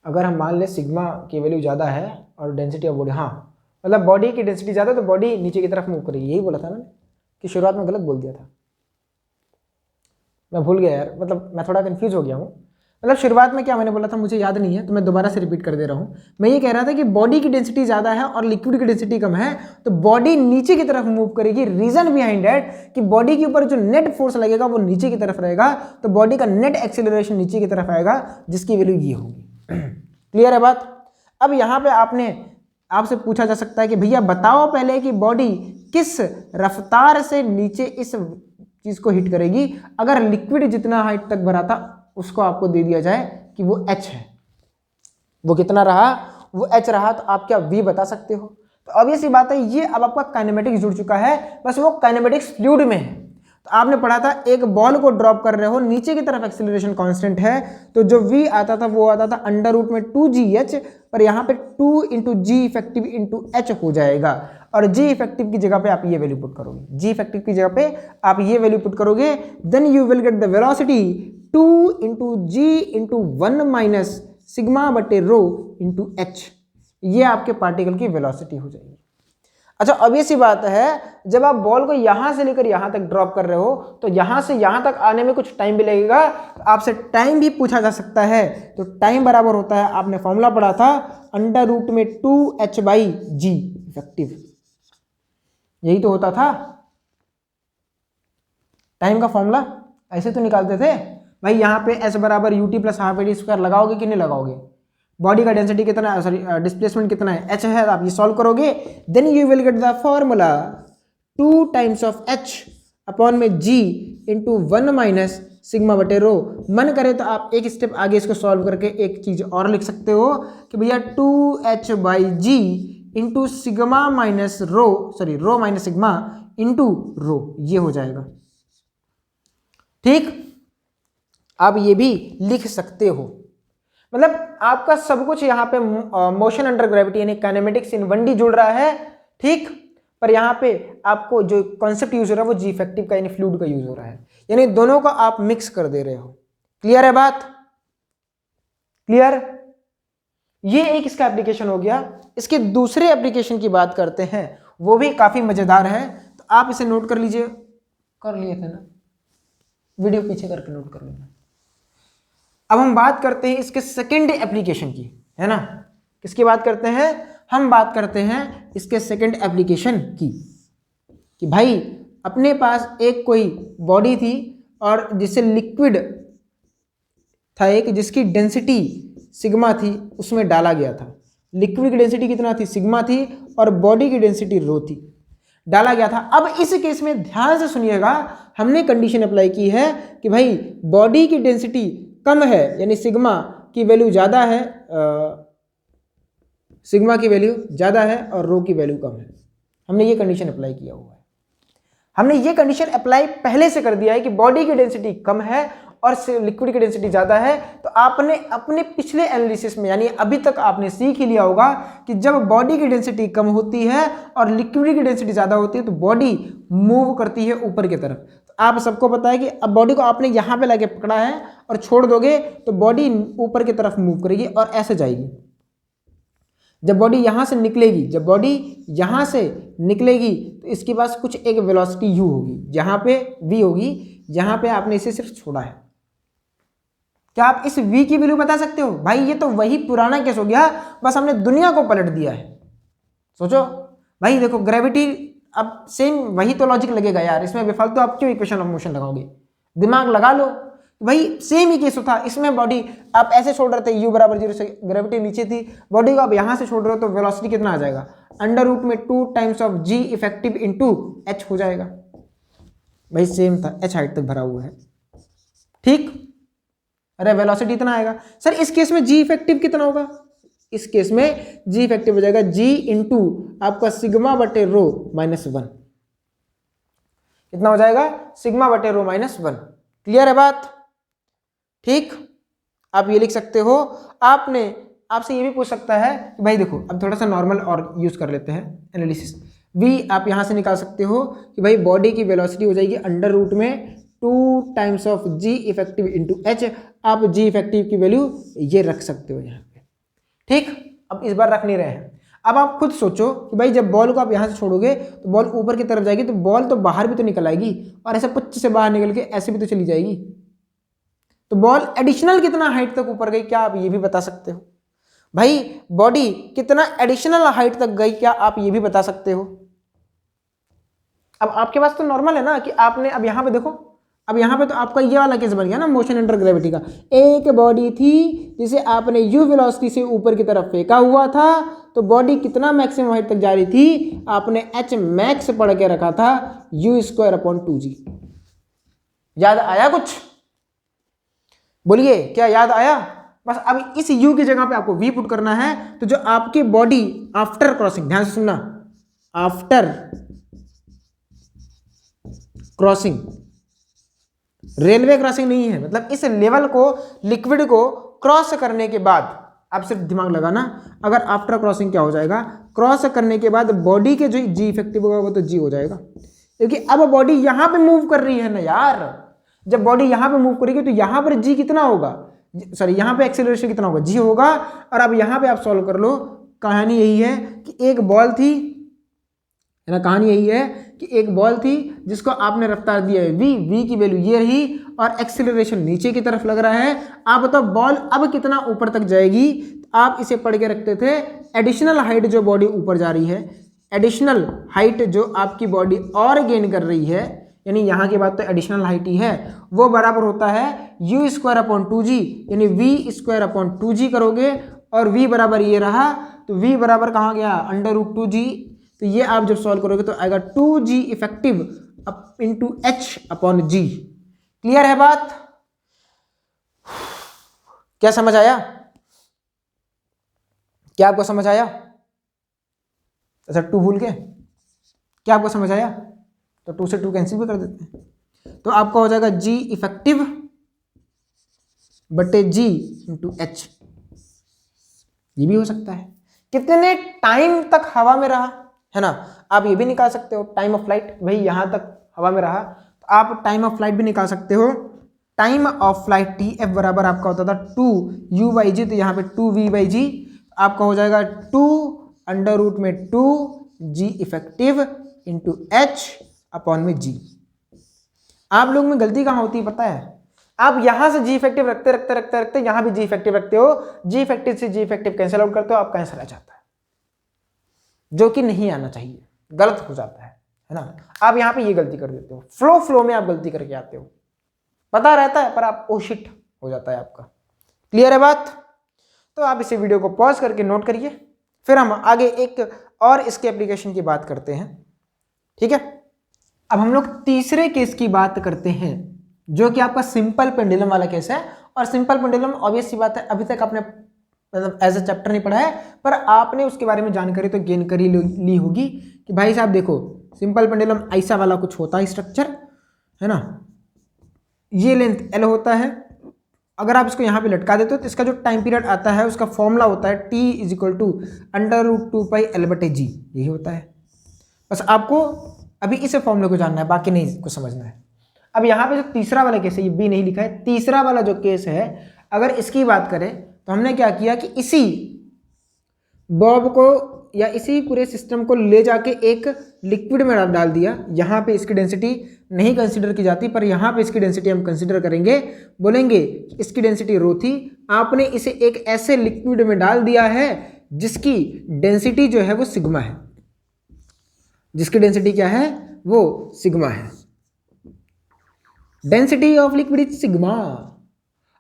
अगर हम मान लें सिग्मा की वैल्यू ज़्यादा है और डेंसिटी ऑफ बॉडी, हाँ मतलब बॉडी की डेंसिटी ज़्यादा तो बॉडी नीचे की तरफ मूव करेगी। यही बोला था मैंने कि शुरुआत में गलत बोल दिया था, मैं भूल गया यार, मतलब मैं थोड़ा कंफ्यूज हो गया हूँ। मतलब शुरुआत में क्या मैंने बोला था मुझे याद नहीं है, तो मैं दोबारा से रिपीट कर दे रहा हूँ। मैं ये कह रहा था कि बॉडी की डेंसिटी ज़्यादा है और लिक्विड की डेंसिटी कम है तो बॉडी नीचे की तरफ मूव करेगी। रीजन बिहाइंड दैट कि बॉडी के ऊपर जो नेट फोर्स लगेगा वो नीचे की तरफ रहेगा, तो बॉडी का नेट एक्सेलरेशन नीचे की तरफ आएगा जिसकी वैल्यू ये होगी। क्लियर है बात? अब यहाँ पे आपसे पूछा जा सकता है कि भैया बताओ पहले कि बॉडी किस रफ्तार से नीचे इस चीज़ को हिट करेगी। अगर लिक्विड जितना हाइट तक भरा था उसको आपको दे दिया जाए कि वो h है, वो कितना रहा, वो h रहा, तो आप क्या v बता सकते हो? तो ऑब्वियस सी बात है ये अब आपका काइनेमेटिक्स जुड़ चुका है, बस वो काइनेमेटिक्स फ्लूइड में है। तो आपने पढ़ा था एक बॉल को ड्रॉप कर रहे हो, नीचे की तरफ एक्सीलरेशन कांस्टेंट है, तो जो v आता था वो आता था अंडर रूट में 2gh, पर यहाँ पे 2 इंटू जी इफेक्टिव इंटू एच हो जाएगा, और जी इफेक्टिव की जगह पे आप ये वैल्यू पुट करोगे, जी इफेक्टिव की जगह पे आप ये वैल्यू पुट करोगे, then you will get the velocity 2 into g into 1 minus sigma बटे रो इंटू एच। ये आपके पार्टिकल की वेलोसिटी हो जाएगी। अच्छा ऑब्वियस सी बात है, जब आप बॉल को यहां से लेकर यहां तक ड्रॉप कर रहे हो तो यहां से यहां तक आने में कुछ टाइम भी लगेगा, तो आपसे टाइम भी पूछा जा सकता है। तो टाइम बराबर होता है, आपने फॉर्मूला पढ़ा था, √2h/g इफेक्टिव, यही तो होता था टाइम का फॉर्मूला। ऐसे तो निकालते थे भाई, यहाँ पे s बराबर ut + ½ लगाओगे कि नहीं लगाओगे, बॉडी का डेंसिटी कितना है, सॉरी डिस्प्लेसमेंट कितना है, h है, आप ये सॉल्व करोगे, then you will get the formula 2 times of h upon में g इंटू 1 - σ/ρ। मन करे तो आप एक स्टेप आगे इसको सॉल्व करके एक चीज और लिख सकते हो कि भैया 2h/g into sigma minus rho, sorry rho minus sigma into rho, ये हो जाएगा। ठीक, आप ये भी लिख सकते हो। मतलब आपका सब कुछ यहाँ पे मोशन अंडर ग्रेविटी यानी काइनेमेटिक्स इन 1D जुड़ रहा है, ठीक, पर यहाँ पे आपको जो कॉन्सेप्ट यूज हो रहा है वो जी इफेक्टिव का यानी फ्लूइड का यूज हो रहा है, यानी दोनों का आप मिक्स कर दे रहे हो। क्लियर है बात? क्लियर? ये एक इसका एप्लीकेशन हो गया। इसके दूसरे एप्लीकेशन की बात करते हैं, वो भी काफी मजेदार है, तो आप इसे नोट कर लीजिए। कर लिए थे ना, वीडियो पीछे करके नोट कर लेना। अब हम बात करते हैं इसके सेकंड एप्लीकेशन की, है ना। किसकी बात करते हैं? हम बात करते हैं इसके सेकंड एप्लीकेशन की, कि भाई अपने पास एक कोई बॉडी थी और जिसे लिक्विड था एक, जिसकी डेंसिटी सिग्मा थी, उसमें डाला गया था। लिक्विड की डेंसिटी कितना थी? सिग्मा थी, और बॉडी की डेंसिटी रो थी, डाला गया था। अब इस केस में ध्यान से सुनिएगा, हमने कंडीशन अप्लाई की है कि भाई बॉडी की डेंसिटी कम है, यानी सिग्मा की वैल्यू ज़्यादा है, सिग्मा की वैल्यू ज़्यादा है और रो की वैल्यू कम है। हमने ये कंडीशन अप्लाई किया हुआ है। हमने ये कंडीशन अप्लाई पहले से कर दिया है कि बॉडी की डेंसिटी कम है और लिक्विड की डेंसिटी ज़्यादा है। तो आपने अपने पिछले एनालिसिस में, यानी अभी तक आपने सीख ही लिया होगा कि जब बॉडी की डेंसिटी कम होती है और लिक्विड की डेंसिटी ज़्यादा होती है तो बॉडी मूव करती है ऊपर की तरफ। तो आप सबको पता है कि अब बॉडी को आपने यहाँ पे लाके पकड़ा है और छोड़ दोगे तो बॉडी ऊपर की तरफ मूव करेगी और ऐसे जाएगी। जब बॉडी यहाँ से निकलेगी, जब बॉडी यहाँ से निकलेगी तो इसके पास कुछ एक वेलोसिटी u होगी, जहाँ पे v होगी, जहाँ पे आपने इसे सिर्फ छोड़ा है। क्या आप इस v की वैल्यू बता सकते हो? भाई ये तो वही पुराना केस हो गया, बस हमने दुनिया को पलट दिया है। सोचो भाई, देखो ग्रेविटी, अब सेम वही तो लॉजिक लगेगा यार इसमें, बेफालतू आप क्यों इक्वेशन ऑफ मोशन लगाओगे? दिमाग लगा लो भाई, सेम ही केस था। इसमें बॉडी आप ऐसे छोड़ रहे थे, u बराबर 0 से, ग्रेविटी नीचे थी, बॉडी को आप यहाँ से छोड़ रहे हो तो वेलोसिटी कितना आ जाएगा? √2 times of g effective into h हो जाएगा। भाई सेम था, h हाइट तक भरा हुआ है, ठीक। अरे वेलोसिटी इतना आएगा। सर इस केस में g इफेक्टिव कितना होगा? इस केस में g इफेक्टिव हो जाएगा g इंटू आपका σ/ρ -1। कितना हो जाएगा? σ/ρ -1। क्लियर है बात? ठीक, आप ये लिख सकते हो। आपने आपसे ये भी पूछ सकता है कि भाई देखो, अब थोड़ा सा नॉर्मल और यूज कर लेते हैं एनालिसिस। v आप यहाँ से निकाल सकते हो कि भाई बॉडी की वेलोसिटी हो जाएगी √2 times of g effective into h। आप g इफेक्टिव की वैल्यू ये रख सकते हो यहाँ पे, ठीक। अब इस बार रख नहीं रहे हैं। अब आप खुद सोचो कि भाई जब बॉल को आप यहाँ से छोड़ोगे तो बॉल ऊपर की तरफ जाएगी, तो बॉल तो बाहर भी तो निकल आएगी और ऐसे पुच्छ से बाहर निकल के ऐसे भी तो चली जाएगी। तो बॉल एडिशनल कितना हाइट तक ऊपर गई, क्या आप ये भी बता सकते हो? भाई बॉडी कितना एडिशनल हाइट तक गई, क्या आप ये भी बता सकते हो? अब आपके पास तो नॉर्मल है ना कि आपने, अब यहाँ पे देखो, अब यहाँ पे तो आपका ये वाला केस बन गया ना मोशन अंडर ग्रेविटी का। एक बॉडी थी जिसे आपने u वेलोसिटी से ऊपर की तरफ फेंका हुआ था, तो बॉडी कितना मैक्सिमम हाइट तक जा रही थी? आपने h मैक्स पढ़ के रखा था, u²/2g। याद आया कुछ? बोलिए, क्या याद आया? बस अब इस u की जगह पे आपको v पुट करना है। तो जो आपकी बॉडी आफ्टर क्रॉसिंग, ध्यान से सुनना, आफ्टर क्रॉसिंग, रेलवे क्रॉसिंग नहीं है, मतलब इस लेवल को, लिक्विड को क्रॉस करने के बाद, आप सिर्फ दिमाग लगाना, अगर आफ्टर क्रॉसिंग क्या हो जाएगा, क्रॉस करने के बाद बॉडी के जो जी इफेक्टिव होगा वो तो जी हो जाएगा, क्योंकि अब बॉडी यहां पे मूव कर रही है ना यार। जब बॉडी यहां पे मूव करेगी तो यहां पर जी कितना होगा, सॉरी यहां पे एक्सेलरेशन कितना होगा, जी होगा। और अब यहां पे आप सॉल्व कर लो, कहानी यही है कि एक बॉल थी है ना। कहानी यही है कि एक बॉल थी जिसको आपने रफ्तार दिया है v की वैल्यू ये रही और एक्सेलरेशन नीचे की तरफ लग रहा है। आप बताओ बॉल अब कितना ऊपर तक जाएगी। आप इसे पढ़ के रखते थे, एडिशनल हाइट जो बॉडी ऊपर जा रही है, एडिशनल हाइट जो आपकी बॉडी और गेन कर रही है, यानी यहाँ की बात तो एडिशनल हाइट ही है, वो बराबर होता है u²/2g, यानी v²/2g करोगे और v बराबर ये रहा, तो v बराबर कहाँ गया, √2g। तो ये आप जब सॉल्व करोगे तो आएगा 2g effective into h/g। Clear है बात? क्या समझ आया? क्या आपको समझ आया? अच्छा 2 भूल गए? क्या आपको समझ आया? तो 2 से 2 कैंसिल भी कर देते हैं, तो आपका हो जाएगा g इफेक्टिव बटे g इंटू h। ये भी हो सकता है। कितने टाइम तक हवा में रहा, है ना। आप ये भी निकाल सकते हो टाइम ऑफ फ्लाइट, भाई यहां तक हवा में रहा तो आप टाइम ऑफ फ्लाइट भी निकाल सकते हो। टाइम ऑफ फ्लाइट TF बराबर आपका होता था 2u/g, तो यहाँ पे 2v/g आपका हो जाएगा 2√2g इफेक्टिव इंटू h/g। आप लोग में गलती कहाँ होती है पता है? आप यहां से जी इफेक्टिव रखते रखते रखते रखते यहां भी जी इफेक्टिव रखते हो, जी इफेक्टिव से जी इफेक्टिव कैंसिल आउट करते हो, आप कैंसिल आ जाता है, जो कि नहीं आना चाहिए, गलत हो जाता है ना। आप यहां पे ये गलती कर देते हो, फ्लो में आप गलती करके आते हो, पता रहता है पर आप ओशिट हो जाता है आपका। क्लियर है बात? तो आप इसे वीडियो को पॉज करके नोट करिए, फिर हम आगे एक और इसके एप्लीकेशन की बात करते हैं, ठीक है। अब हम लोग तीसरे केस की बात करते हैं, जो कि आपका सिंपल पेंडुलम वाला केस है। और सिंपल पेंडुलम ऑब्वियस सी बात है, अभी तक आपने मतलब एज अ चैप्टर नहीं पढ़ा है, पर आपने उसके बारे में जानकारी तो गेन कर ही ली होगी कि भाई साहब देखो सिंपल पेंडुलम ऐसा वाला कुछ होता है स्ट्रक्चर, है ना। ये लेंथ L होता है, अगर आप इसको यहाँ पे लटका देते हो तो इसका जो टाइम पीरियड आता है उसका फॉर्मूला होता है T = √2πL/g, यही होता है। बस आपको अभी इसे फॉर्मूले को जानना है, बाकी नहीं कुछ समझना है। अब यहाँ पे जो तीसरा वाला केस है, ये B नहीं लिखा है, तीसरा वाला जो केस है अगर इसकी बात करें तो हमने क्या किया कि इसी बॉब को या इसी पूरे सिस्टम को ले जाके एक लिक्विड में डाल दिया। यहाँ पे इसकी डेंसिटी नहीं कंसीडर की जाती, पर यहाँ पे इसकी डेंसिटी हम कंसीडर करेंगे, बोलेंगे इसकी डेंसिटी रो थी, आपने इसे एक ऐसे लिक्विड में डाल दिया है जिसकी डेंसिटी जो है वो सिग्मा है, जिसकी डेंसिटी क्या है, वो सिग्मा है। Density of liquid is sigma.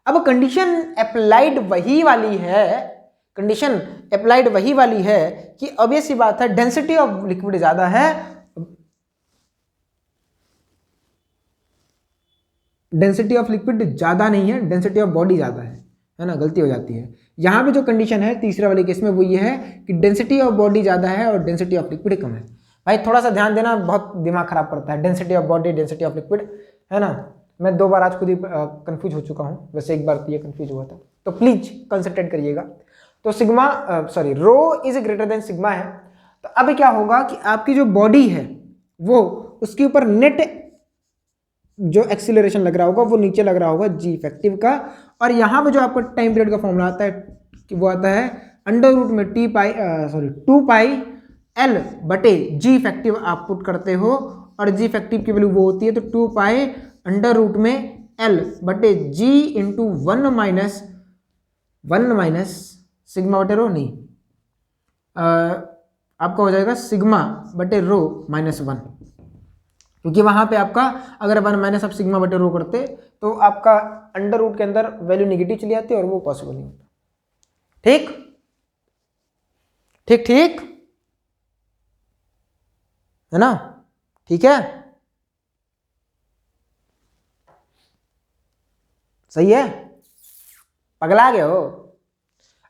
अब कंडीशन अप्लाइड वही वाली है, कंडीशन अप्लाइड वही वाली है कि ऑब्वियस सी बात है डेंसिटी ऑफ लिक्विड ज्यादा है, डेंसिटी ऑफ लिक्विड ज्यादा नहीं है, डेंसिटी ऑफ बॉडी ज्यादा है ना, गलती हो जाती है। यहां पे जो कंडीशन है तीसरे वाले केस में वो ये है कि डेंसिटी ऑफ बॉडी ज्यादा है और डेंसिटी ऑफ लिक्विड कम है। भाई थोड़ा सा ध्यान देना, बहुत दिमाग खराब करता है, density of body density of liquid, है ना। मैं 2 बार आज खुद ही कंफ्यूज हो चुका हूँ, वैसे एक बार तो ये कंफ्यूज हुआ था, तो प्लीज कंसंट्रेट करिएगा। तो sigma rho is greater than sigma है। तो अब क्या होगा कि आपकी जो बॉडी है वो उसके ऊपर नेट जो एक्सीलरेशन लग रहा होगा वो नीचे लग रहा होगा जी इफेक्टिव का, और यहाँ पे जो आपका टाइम पीरियड का फॉर्मूला आता है कि वो आता है √2πL/g इफेक्टिव आप पुट करते हो, और जी इफेक्टिव की वैल्यू वो होती है तो 2π√L/g इंटू 1 माइनस सिग्मा बटे रो, नहीं आपका हो जाएगा सिग्मा बटे रो -1, क्योंकि वहां पे आपका अगर 1 माइनस आप सिग्मा बटे रो करते तो आपका अंडर रूट के अंदर वैल्यू निगेटिव चली जाती है और वो पॉसिबल नहीं होता। ठीक ठीक ठीक है ना, ठीक है, सही है, पगला गए हो।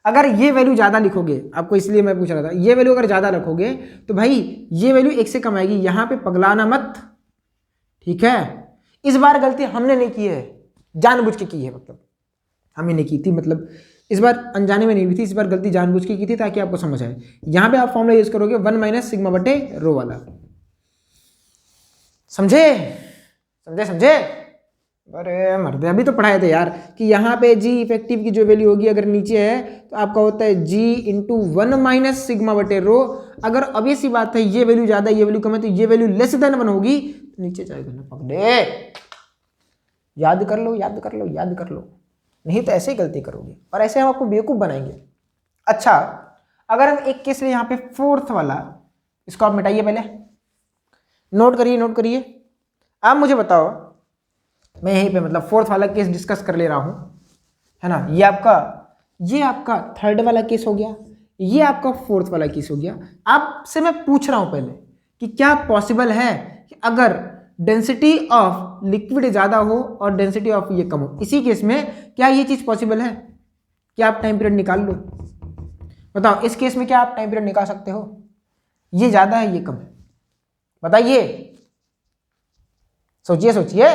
अगर ये वैल्यू ज्यादा लिखोगे, आपको इसलिए मैं पूछ रहा था, ये वैल्यू अगर ज्यादा रखोगे तो भाई ये वैल्यू 1 से कम आएगी, यहां पे पगलाना मत, ठीक है। इस बार गलती हमने नहीं की है, जानबूझ के की है, मतलब हमने नहीं की थी, मतलब इस बार अनजाने में नहीं हुई थी, इस बार गलती जानबूझ के की थी ताकि आपको समझ आए। यहां पे आप फॉर्मूला यूज करोगे 1 माइनस सिग्मा बटे रो वाला, समझे समझे समझे। अरे मर्दे अभी तो पढ़ाए थे यार कि यहाँ पे जी इफेक्टिव की जो वैल्यू होगी अगर नीचे है तो आपका होता है जी इंटू 1 माइनस सिग्मा बटे रो। अगर obvious सी बात है ये वैल्यू ज्यादा ये वैल्यू कम है तो ये वैल्यू लेस देन 1 होगी तो नीचे जाएगा ना पकड़े। याद कर लो याद कर लो याद कर लो, नहीं तो ऐसे ही गलती करोगे और ऐसे हम आपको बेवकूफ बनाएंगे। अच्छा अगर हम एक केस ले यहाँ पे फोर्थ वाला, इसको आप मिटाइए पहले, नोट करिए नोट करिए। आप मुझे बताओ, मैं यहीं पे मतलब फोर्थ वाला केस डिस्कस कर ले रहा हूं, है ना। ये आपका थर्ड वाला केस हो गया, ये आपका फोर्थ वाला केस हो गया। आपसे मैं पूछ रहा हूं पहले कि क्या पॉसिबल है कि अगर डेंसिटी ऑफ लिक्विड ज़्यादा हो और डेंसिटी ऑफ ये कम हो, इसी केस में क्या ये चीज़ पॉसिबल है? क्या आप टाइम पीरियड निकाल लो, बताओ इस केस में क्या आप टाइम पीरियड निकाल सकते हो? ये ज़्यादा है ये कम है, बताइए, सोचिए सोचिए,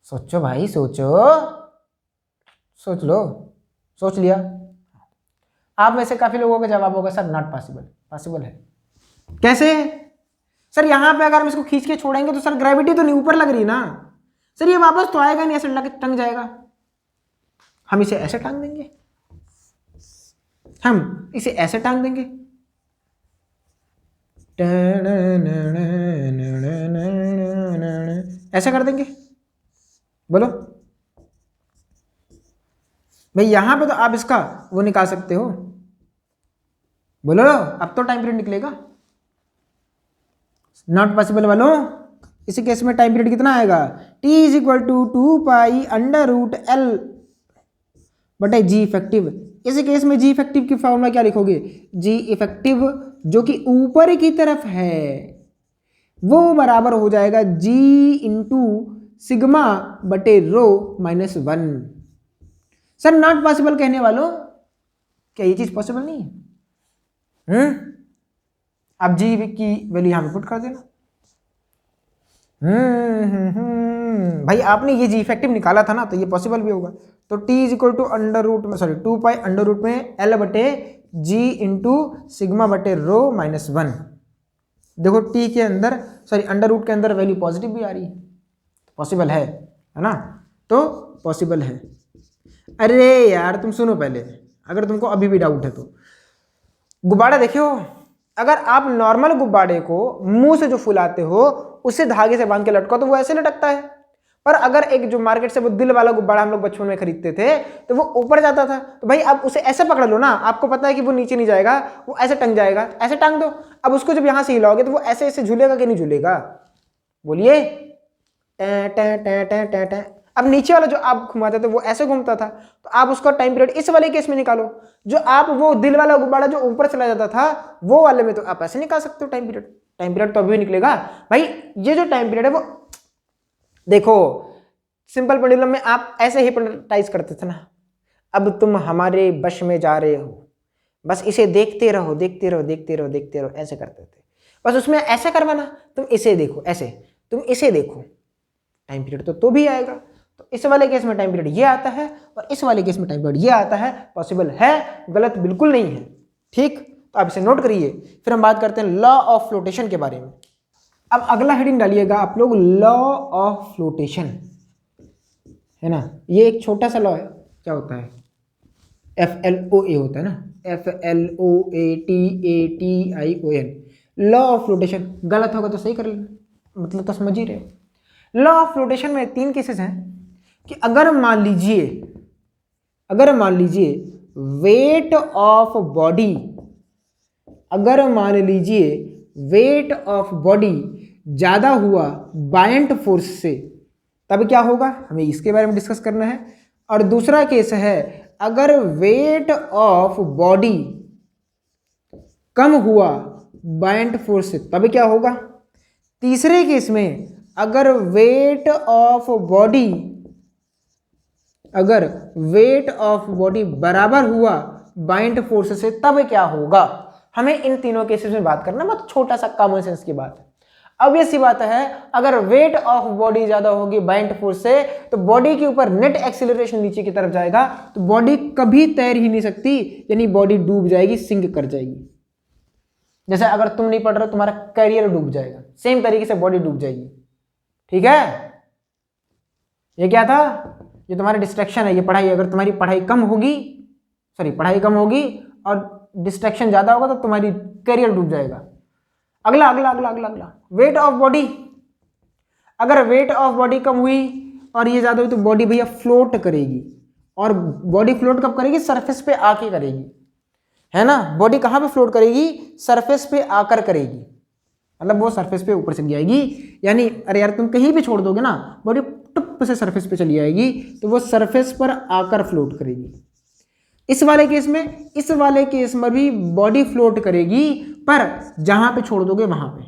सोचो भाई सोचो, सोच लो, सोच लिया। आप में से काफी लोगों का जवाब होगा सर नॉट पॉसिबल। पॉसिबल है कैसे सर? यहां पे अगर हम इसको खींच के छोड़ेंगे तो सर ग्रेविटी तो नहीं ऊपर लग रही ना सर, ये वापस तो आएगा नहीं, ऐसे टंग जाएगा। हम इसे ऐसे टांग देंगे, हम इसे ऐसे टांग देंगे, ऐसे कर देंगे, बोलो भाई। यहां पे तो आप इसका वो निकाल सकते हो, बोलो अब तो टाइम पीरियड निकलेगा। नॉट पॉसिबल वालों, इसी केस में टाइम पीरियड कितना आएगा? t is equal to 2 pi under root l बटे जी इफेक्टिव। इसी केस में जी इफेक्टिव की फॉर्मूला क्या लिखोगे? जी इफेक्टिव जो कि ऊपर की तरफ है वो बराबर हो जाएगा जी इंटू सिग्मा बटे rho minus 1। Sir not possible कहने वालों, क्या ये चीज पॉसिबल नहीं है? आप जी की वैल्यू यहां पे पुट कर देना। भाई आपने ये जी इफेक्टिव निकाला था ना, तो ये पॉसिबल भी होगा। तो t is equal to under root में, सॉरी 2 पाई अंडर रूट में l बटे जी इंटू सिग्मा बटे रो माइनस 1। देखो t के अंदर, सॉरी अंडर रूट के अंदर वैल्यू पॉजिटिव भी आ रही है, पॉसिबल है ना? तो पॉसिबल है। अरे यार तुम सुनो पहले, अगर तुमको अभी भी डाउट है तो गुब्बारा देखो, अगर आप नॉर्मल गुब्बारे को मुंह से जो फुलाते हो उसे धागे से बांध के लटकाओ तो वो ऐसे लटकता है। पर अगर एक जो मार्केट से वो दिल वाला गुब्बारा हम लोग बचपन में खरीदते थे तो वो ऊपर जाता था, तो भाई अब उसे ऐसे पकड़ लो ना, आपको पता है कि वो नीचे नहीं जाएगा, वो ऐसे टंग जाएगा, ऐसे टांग दो। अब उसको जब यहां से हिलाओगे तो वो ऐसे ऐसे झूलेगा कि नहीं झूलेगा? बोलिए। अब नीचे वाला जो आप घुमाते थे वो ऐसे घूमता था, तो आप उसका टाइम पीरियड इस वाले केस में निकालो। जो आप वो दिल वाला गुब्बारा जो ऊपर चला जाता था वो वाले में तो आप ऐसे निकाल सकते हो टाइम पीरियड। टाइम पीरियड तो अभी भी निकलेगा भाई। ये जो टाइम पीरियड है वो देखो, सिंपल पेंडुलम में आप ऐसे हिप्नोटाइज करते थे ना, अब तुम हमारे वश में जा रहे हो, बस इसे देखते रहो देखते रहो देखते रहो देखते रहो, ऐसे करते थे। बस उसमें ऐसे करवाना, तुम इसे देखो, ऐसे तुम इसे देखो, टाइम पीरियड तो भी आएगा। तो इस वाले केस में टाइम पीरियड ये आता है और इस वाले केस में टाइम पीरियड ये आता है। पॉसिबल है, गलत बिल्कुल नहीं है। ठीक, तो आप इसे नोट करिए। फिर हम बात करते हैं लॉ ऑफ फ्लोटेशन के बारे में। अब अगला हेडिंग डालिएगा आप लोग, लॉ ऑफ फ्लोटेशन, है ना। ये एक छोटा सा लॉ है, क्या होता है? FLOA होता है ना, FLOATATION, लॉ ऑफ फ्लोटेशन। गलत होगा तो सही कर लेना, मतलब तो समझ ही रहे हो। लॉ ऑफ फ्लोटेशन में 3 केसेस हैं कि अगर मान लीजिए वेट ऑफ बॉडी, अगर मान लीजिए वेट ऑफ बॉडी ज्यादा हुआ बायंट फोर्स से, तब क्या होगा? हमें इसके बारे में डिस्कस करना है। और दूसरा केस है अगर वेट ऑफ बॉडी कम हुआ बायंट फोर्स से, तब क्या होगा? तीसरे केस में अगर वेट ऑफ बॉडी बराबर हुआ बायंट फोर्स से, तब क्या होगा? हमें इन तीनों केसेस में बात करना, बहुत छोटा सा कॉमन सेंस की बात है। अब ये सी बात है, अगर वेट ऑफ बॉडी ज्यादा होगी बायंट फोर्स से तो बॉडी के ऊपर नेट एक्सीलरेशन नीचे की तरफ जाएगा, तो बॉडी कभी तैर ही नहीं सकती, यानी बॉडी डूब जाएगी, सिंक कर जाएगी। जैसे अगर तुम नहीं पढ़ रहे हो तुम्हारा करियर डूब जाएगा, सेम तरीके से बॉडी डूब जाएगी। ठीक है, ये क्या था, ये तुम्हारी डिस्ट्रैक्शन है, ये पढ़ाई। अगर तुम्हारी पढ़ाई कम होगी, पढ़ाई कम होगी और डिस्ट्रैक्शन ज़्यादा होगा तो तुम्हारी करियर डूब जाएगा। अगला अगला अगला अगला अगला वेट ऑफ बॉडी। अगर वेट ऑफ बॉडी कम हुई और ये ज़्यादा हुई तो बॉडी भैया फ्लोट करेगी। और बॉडी फ्लोट कब करेगी, सरफेस पे आके करेगी, है ना। बॉडी कहाँ पे फ्लोट करेगी, सरफेस पे आकर करेगी, मतलब वो सरफेस पे ऊपर चली जाएगी। यानी अरे यार तुम कहीं भी छोड़ दोगे ना, बॉडी टुप से सरफेस पे चली जाएगी, तो वो सरफेस पर आकर फ्लोट करेगी। इस वाले केस में भी बॉडी फ्लोट करेगी, पर जहां पे छोड़ दोगे वहां पे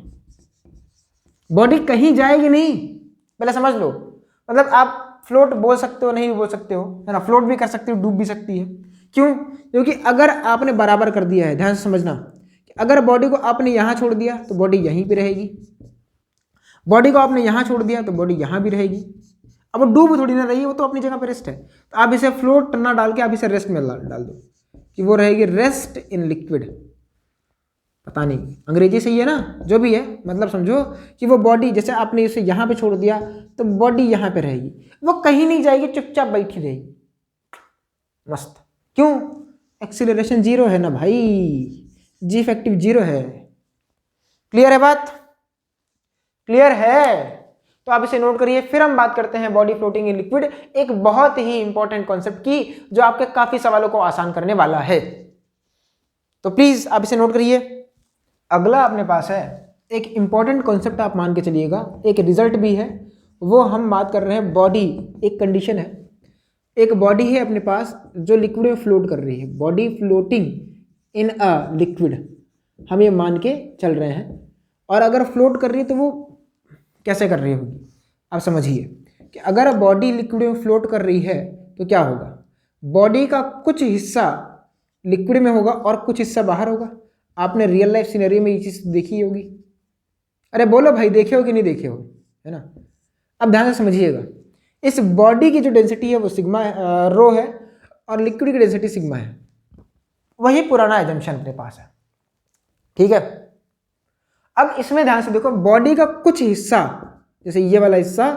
बॉडी कहीं जाएगी नहीं, पहले समझ लो। मतलब आप फ्लोट बोल सकते हो, नहीं भी बोल सकते हो, है ना। फ्लोट भी कर सकते हो, डूब भी सकती है। क्यों, क्योंकि अगर आपने बराबर कर दिया है, ध्यान से समझना, कि अगर बॉडी को आपने यहां छोड़ दिया तो बॉडी यहीं पे रहेगी, बॉडी को आपने यहां छोड़ दिया तो बॉडी यहां भी रहेगी। अब वो डूब थोड़ी ना रही है, वो तो अपनी जगह पे रेस्ट है। तो आप इसे फ्लोट ना डाल के आप इसे रेस्ट में डाल दो कि वो रहेगी रेस्ट इन लिक्विड। पता नहीं अंग्रेजी सही है ना, जो भी है, मतलब समझो कि वो बॉडी, जैसे आपने इसे यहाँ पे छोड़ दिया तो बॉडी यहाँ पे रहेगी, वो कहीं नहीं जाएगी, चुपचाप बैठी रहेगी। मस्त। क्यों, एक्सीलरेशन जीरो है ना भाई, जी इफेक्टिव जीरो है। क्लियर है बात, क्लियर है। तो आप इसे नोट करिए। फिर हम बात करते हैं बॉडी फ्लोटिंग इन लिक्विड, एक बहुत ही इंपॉर्टेंट कॉन्सेप्ट की, जो आपके काफी सवालों को आसान करने वाला है। तो प्लीज आप इसे नोट करिए। अगला अपने पास है एक इंपॉर्टेंट कॉन्सेप्ट, आप मान के चलिएगा, एक रिजल्ट भी है। वो हम बात कर रहे हैं बॉडी, एक कंडीशन है, एक बॉडी है अपने पास जो लिक्विड में फ्लोट कर रही है, body floating in a liquid, हम ये मान के चल रहे हैं। और अगर फ्लोट कर रही है तो वो कैसे कर रही होगी, आप समझिए कि अगर बॉडी लिक्विड में फ्लोट कर रही है तो क्या होगा, बॉडी का कुछ हिस्सा लिक्विड में होगा और कुछ हिस्सा बाहर होगा। आपने रियल लाइफ सिनेरियो में ये चीज़ देखी होगी। अरे बोलो भाई, देखे हो कि नहीं देखे हो, है ना। अब ध्यान से समझिएगा, इस बॉडी की जो डेंसिटी है वो सिग्मा रो है और लिक्विड की डेंसिटी सिग्मा है। वही पुराना एजम्पशन अपने पास है, ठीक है। अब इसमें ध्यान से देखो, बॉडी का कुछ हिस्सा, जैसे ये वाला हिस्सा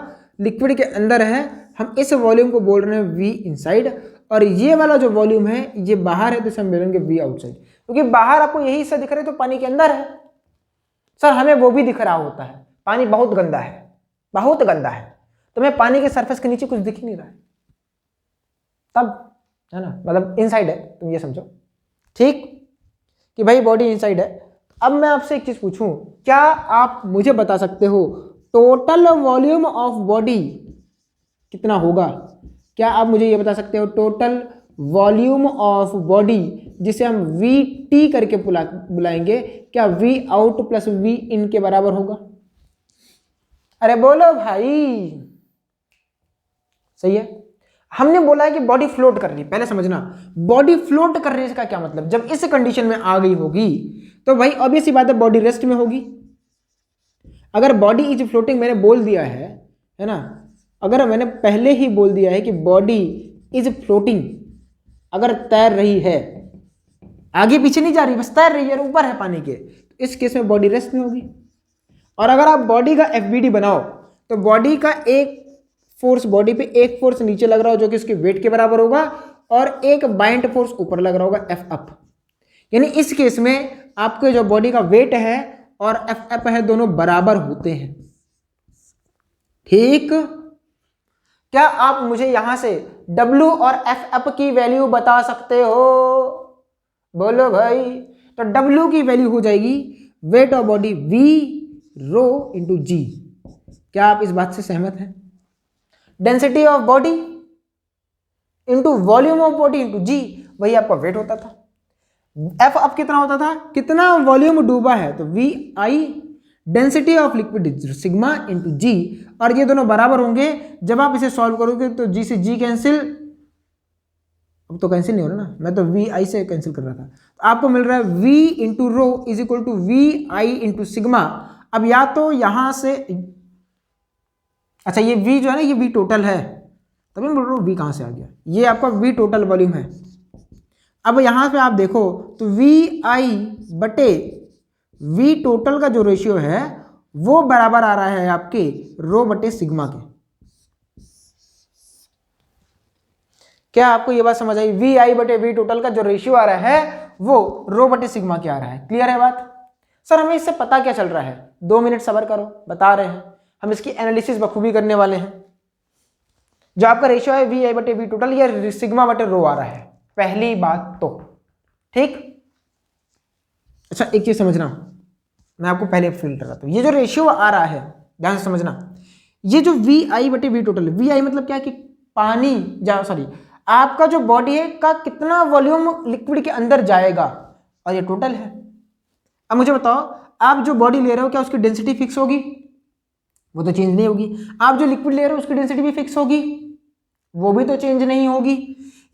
लिक्विड के अंदर है, हम इस वॉल्यूम को बोल रहे हैं वी इनसाइड, और ये वाला जो वॉल्यूम है ये बाहर है, तो इसे हम बोलेंगे वी आउटसाइड। क्योंकि बाहर आपको यही हिस्सा दिख रहा है तो पानी के अंदर है। सर हमें वो भी दिख रहा होता है, पानी बहुत गंदा है, बहुत गंदा है, तो हमें पानी के सरफेस के नीचे कुछ दिख ही नहीं रहा है, तब, है ना, मतलब इनसाइड है, तुम ये समझो, ठीक, कि भाई बॉडी इनसाइड है। अब मैं आपसे एक चीज पूछूं, क्या आप मुझे बता सकते हो टोटल वॉल्यूम ऑफ बॉडी कितना होगा? क्या आप मुझे ये बता सकते हो टोटल वॉल्यूम ऑफ बॉडी, जिसे हम वी टी करके बुलाएंगे, क्या वी आउट प्लस वी इन के बराबर होगा? अरे बोलो भाई, सही है। हमने बोला है कि बॉडी फ्लोट कर रही है, पहले समझना, बॉडी फ्लोट कर रही है का क्या मतलब, जब इस कंडीशन में आ गई होगी तो भाई ऑब्वियस सी बात है बॉडी रेस्ट में होगी। अगर बॉडी इज फ्लोटिंग मैंने बोल दिया है ना, अगर मैंने पहले ही बोल दिया है कि बॉडी इज फ्लोटिंग, अगर तैर रही है, आगे पीछे नहीं जा रही, बस तैर रही है, ऊपर है पानी के, तो इस केस में बॉडी रेस्ट में होगी। और अगर आप बॉडी का एफबीडी बनाओ तो बॉडी का एक फोर्स, बॉडी पे एक फोर्स नीचे लग रहा हो जो कि उसके वेट के बराबर होगा, और एक बाइंड फोर्स ऊपर लग रहा होगा एफ अप। यानी इस केस में आपके जो बॉडी का वेट है और एफ अप है दोनों बराबर होते हैं, ठीक। क्या आप मुझे यहां से W और एफ अप की वैल्यू बता सकते हो? बोलो भाई। तो W की वैल्यू हो जाएगी weight of body V rho into जी। क्या आप इस बात से सहमत हैं? Density of body into volume of body into g, वही आपका वेट होता था। एफ अब कितना होता था, कितना वॉल्यूम डूबा है, तो V I density of liquid sigma into जी, और ये दोनों बराबर होंगे। जब आप इसे सॉल्व करोगे तो जी से जी कैंसिल, अब तो कैंसिल नहीं हो रहा ना, मैं तो वी आई से कैंसिल कर रहा था, तो आपको मिल रहा है V into rho is equal to V I into sigma. अब या तो यहां से, अच्छा ये वी जो है ना, ये वी टोटल है, तभी मैं बोल रहा हूँ वी कहाँ से आ गया, ये आपका वी टोटल वॉल्यूम है। अब यहाँ पे आप देखो तो वी आई बटे वी टोटल का जो रेशियो है वो बराबर आ रहा है आपके रो बटे सिग्मा के। क्या आपको ये बात समझ आई? वी आई बटे वी टोटल का जो रेशियो आ रहा है वो रो बटे सिग्मा क्या आ रहा है। क्लियर है बात? सर हमें इससे पता क्या चल रहा है? 2 मिनट सब्र करो, बता रहे हैं, हम इसकी एनालिसिस बखूबी करने वाले हैं। जो आपका रेशियो है वी आई बटे वी टोटल, ये सिग्मा बटे रो आ रहा है, पहली बात तो। ठीक, अच्छा एक चीज समझना, मैं आपको पहले फील कर रहा था, ये जो रेशियो आ रहा है ध्यान से समझना, ये जो वी आई बटे वी टोटल, वी आई मतलब क्या कि पानी सॉरी आपका जो बॉडी है का कितना वॉल्यूम लिक्विड के अंदर जाएगा, और ये टोटल है। अब मुझे बताओ, आप जो बॉडी ले रहे हो क्या उसकी डेंसिटी फिक्स होगी? वो तो चेंज नहीं होगी। आप जो लिक्विड ले रहे हो उसकी डेंसिटी भी फिक्स होगी? वो भी तो चेंज नहीं होगी।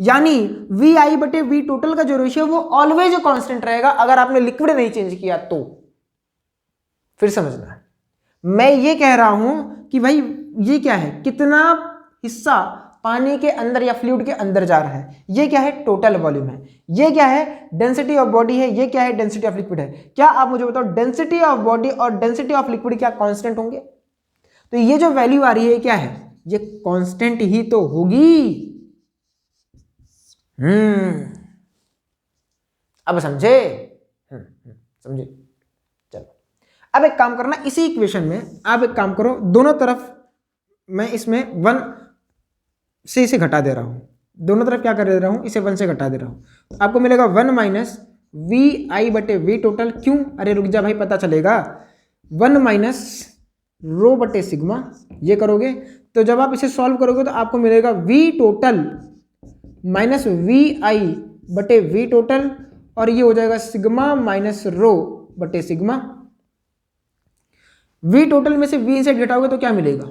यानी वी आई बटे वी टोटल का जो रेशियो वो ऑलवेज कांस्टेंट रहेगा अगर आपने लिक्विड नहीं चेंज किया तो। फिर समझना, मैं ये कह रहा हूं कि भाई ये क्या है, कितना हिस्सा पानी के अंदर या फ्लूइड के अंदर जा रहा है, ये क्या है? टोटल वॉल्यूम है। ये क्या है? डेंसिटी ऑफ बॉडी है। ये क्या है? डेंसिटी ऑफ लिक्विड है। क्या आप मुझे बताओ, डेंसिटी ऑफ बॉडी और डेंसिटी ऑफ लिक्विड क्या कांस्टेंट होंगे? तो ये जो वैल्यू आ रही है क्या है? ये कांस्टेंट ही तो होगी। अब समझे? समझे? चलो अब एक काम करना, इसी इक्वेशन में आप एक काम करो, दोनों तरफ मैं इसमें 1 से इसे घटा दे रहा हूं, दोनों तरफ क्या कर दे रहा हूं, इसे 1 से घटा दे रहा हूं। आपको मिलेगा 1 माइनस वी आई बटे वी टोटल। क्यों? अरे रुक जा भाई, पता चलेगा। 1 माइनस रो बटे सिग्मा, ये करोगे तो जब आप इसे सॉल्व करोगे तो आपको मिलेगा we total minus we I बटे वी टोटल, और ये हो जाएगा सिग्मा माइनस रो बटे सिग्मा। वी टोटल में से वी इनसाइड घटाओगे तो क्या मिलेगा?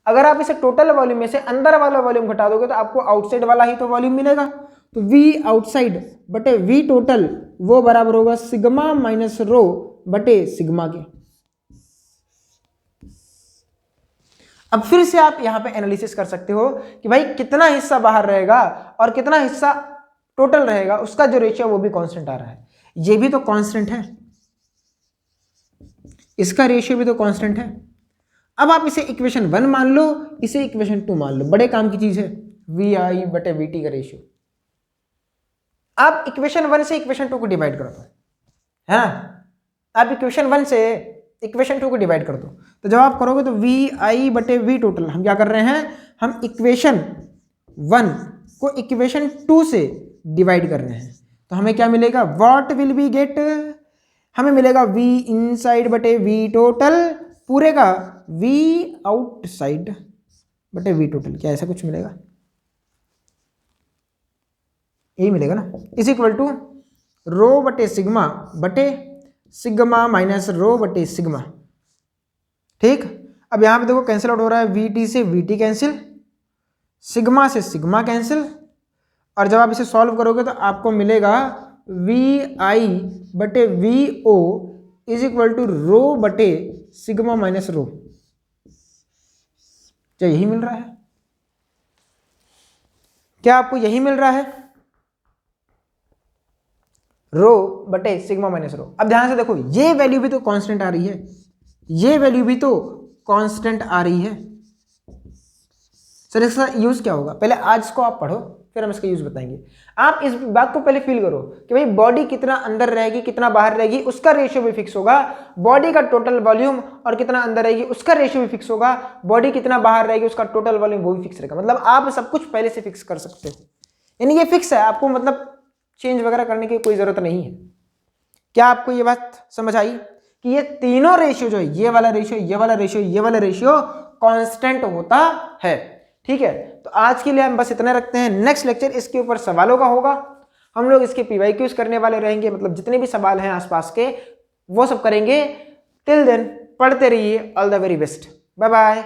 अगर आप इसे टोटल वॉल्यूम में से अंदर वाला वॉल्यूम घटा दोगे तो आपको आउटसाइड वाला ही तो वॉल्यूम मिलेगा। तो वी आउटसाइड बटे वी टोटल वो बराबर होगा सिग्मा माइनस रो बटे सिग्मा के। अब फिर से आप यहां पे एनालिसिस कर सकते हो कि भाई कितना हिस्सा बाहर रहेगा और कितना हिस्सा टोटल रहेगा, उसका जो रेशियो वो भी कांस्टेंट आ रहा है। ये भी तो कांस्टेंट है, इसका रेशियो भी तो कांस्टेंट है। अब आप इसे इक्वेशन 1 मान लो, इसे इक्वेशन 2 मान लो, बड़े काम की चीज है वी आई बटे वी टी का रेशियो। आप इक्वेशन 1 से इक्वेशन 2 को डिवाइड कर दो, है ना? आप इक्वेशन 1 से इक्वेशन 2 को डिवाइड कर दो, तो जब आप करोगे तो वी आई बटे वी टोटल, हम क्या कर रहे हैं, हम इक्वेशन 1 को इक्वेशन 2 से डिवाइड कर रहे हैं। तो हमें क्या मिलेगा? What will be get? हमें मिलेगा वी इनसाइड बटे वी टोटल पूरे का वी आउटसाइड बटे वी टोटल। क्या ऐसा कुछ मिलेगा? यही मिलेगा ना। इज इक्वल टू रो बटे सिग्मा माइनस रो बटे सिग्मा। ठीक, अब यहां पे देखो कैंसिल आउट हो रहा है, वी टी से वी टी कैंसिल, सिग्मा से सिग्मा कैंसिल, और जब आप इसे सॉल्व करोगे तो आपको मिलेगा वी आई बटे V O is equal to rho बटे सिग्मा माइनस रो। क्या यही मिल रहा है? क्या आपको यही मिल रहा है? रो बटे सिग्मा माइनस रो। अब ध्यान से देखो, ये वैल्यू भी तो कांस्टेंट आ रही है, ये वैल्यू भी तो कांस्टेंट आ रही है। सर इसका यूज क्या होगा? पहले आज इसको आप पढ़ो, फिर हम इसका यूज बताएंगे। आप इस बात को पहले फील करो कि भाई बॉडी कितना अंदर रहेगी कितना बाहर रहेगी उसका रेशियो भी फिक्स होगा, बॉडी का टोटल वॉल्यूम और कितना अंदर रहेगी उसका रेशियो भी फिक्स होगा, बॉडी कितना बाहर रहेगी उसका टोटल वॉल्यूम वो भी फिक्स रहेगा। मतलब आप सब कुछ पहले से फिक्स कर सकते हो, यानी ये फिक्स है, आपको मतलब चेंज वगैरह करने की कोई जरूरत नहीं है। क्या आपको ये बात समझ आई कि ये तीनों रेशियो जो है, ये वाला रेशियो, ये वाला रेशियो, ये वाला रेशियो कांस्टेंट होता है? ठीक है, तो आज के लिए हम बस इतना रखते हैं। नेक्स्ट लेक्चर इसके ऊपर सवालों का होगा, हम लोग इसके PYQs करने वाले रहेंगे, मतलब जितने भी सवाल हैं आसपास के वो सब करेंगे। टिल देन पढ़ते रहिए। All the very best, bye bye.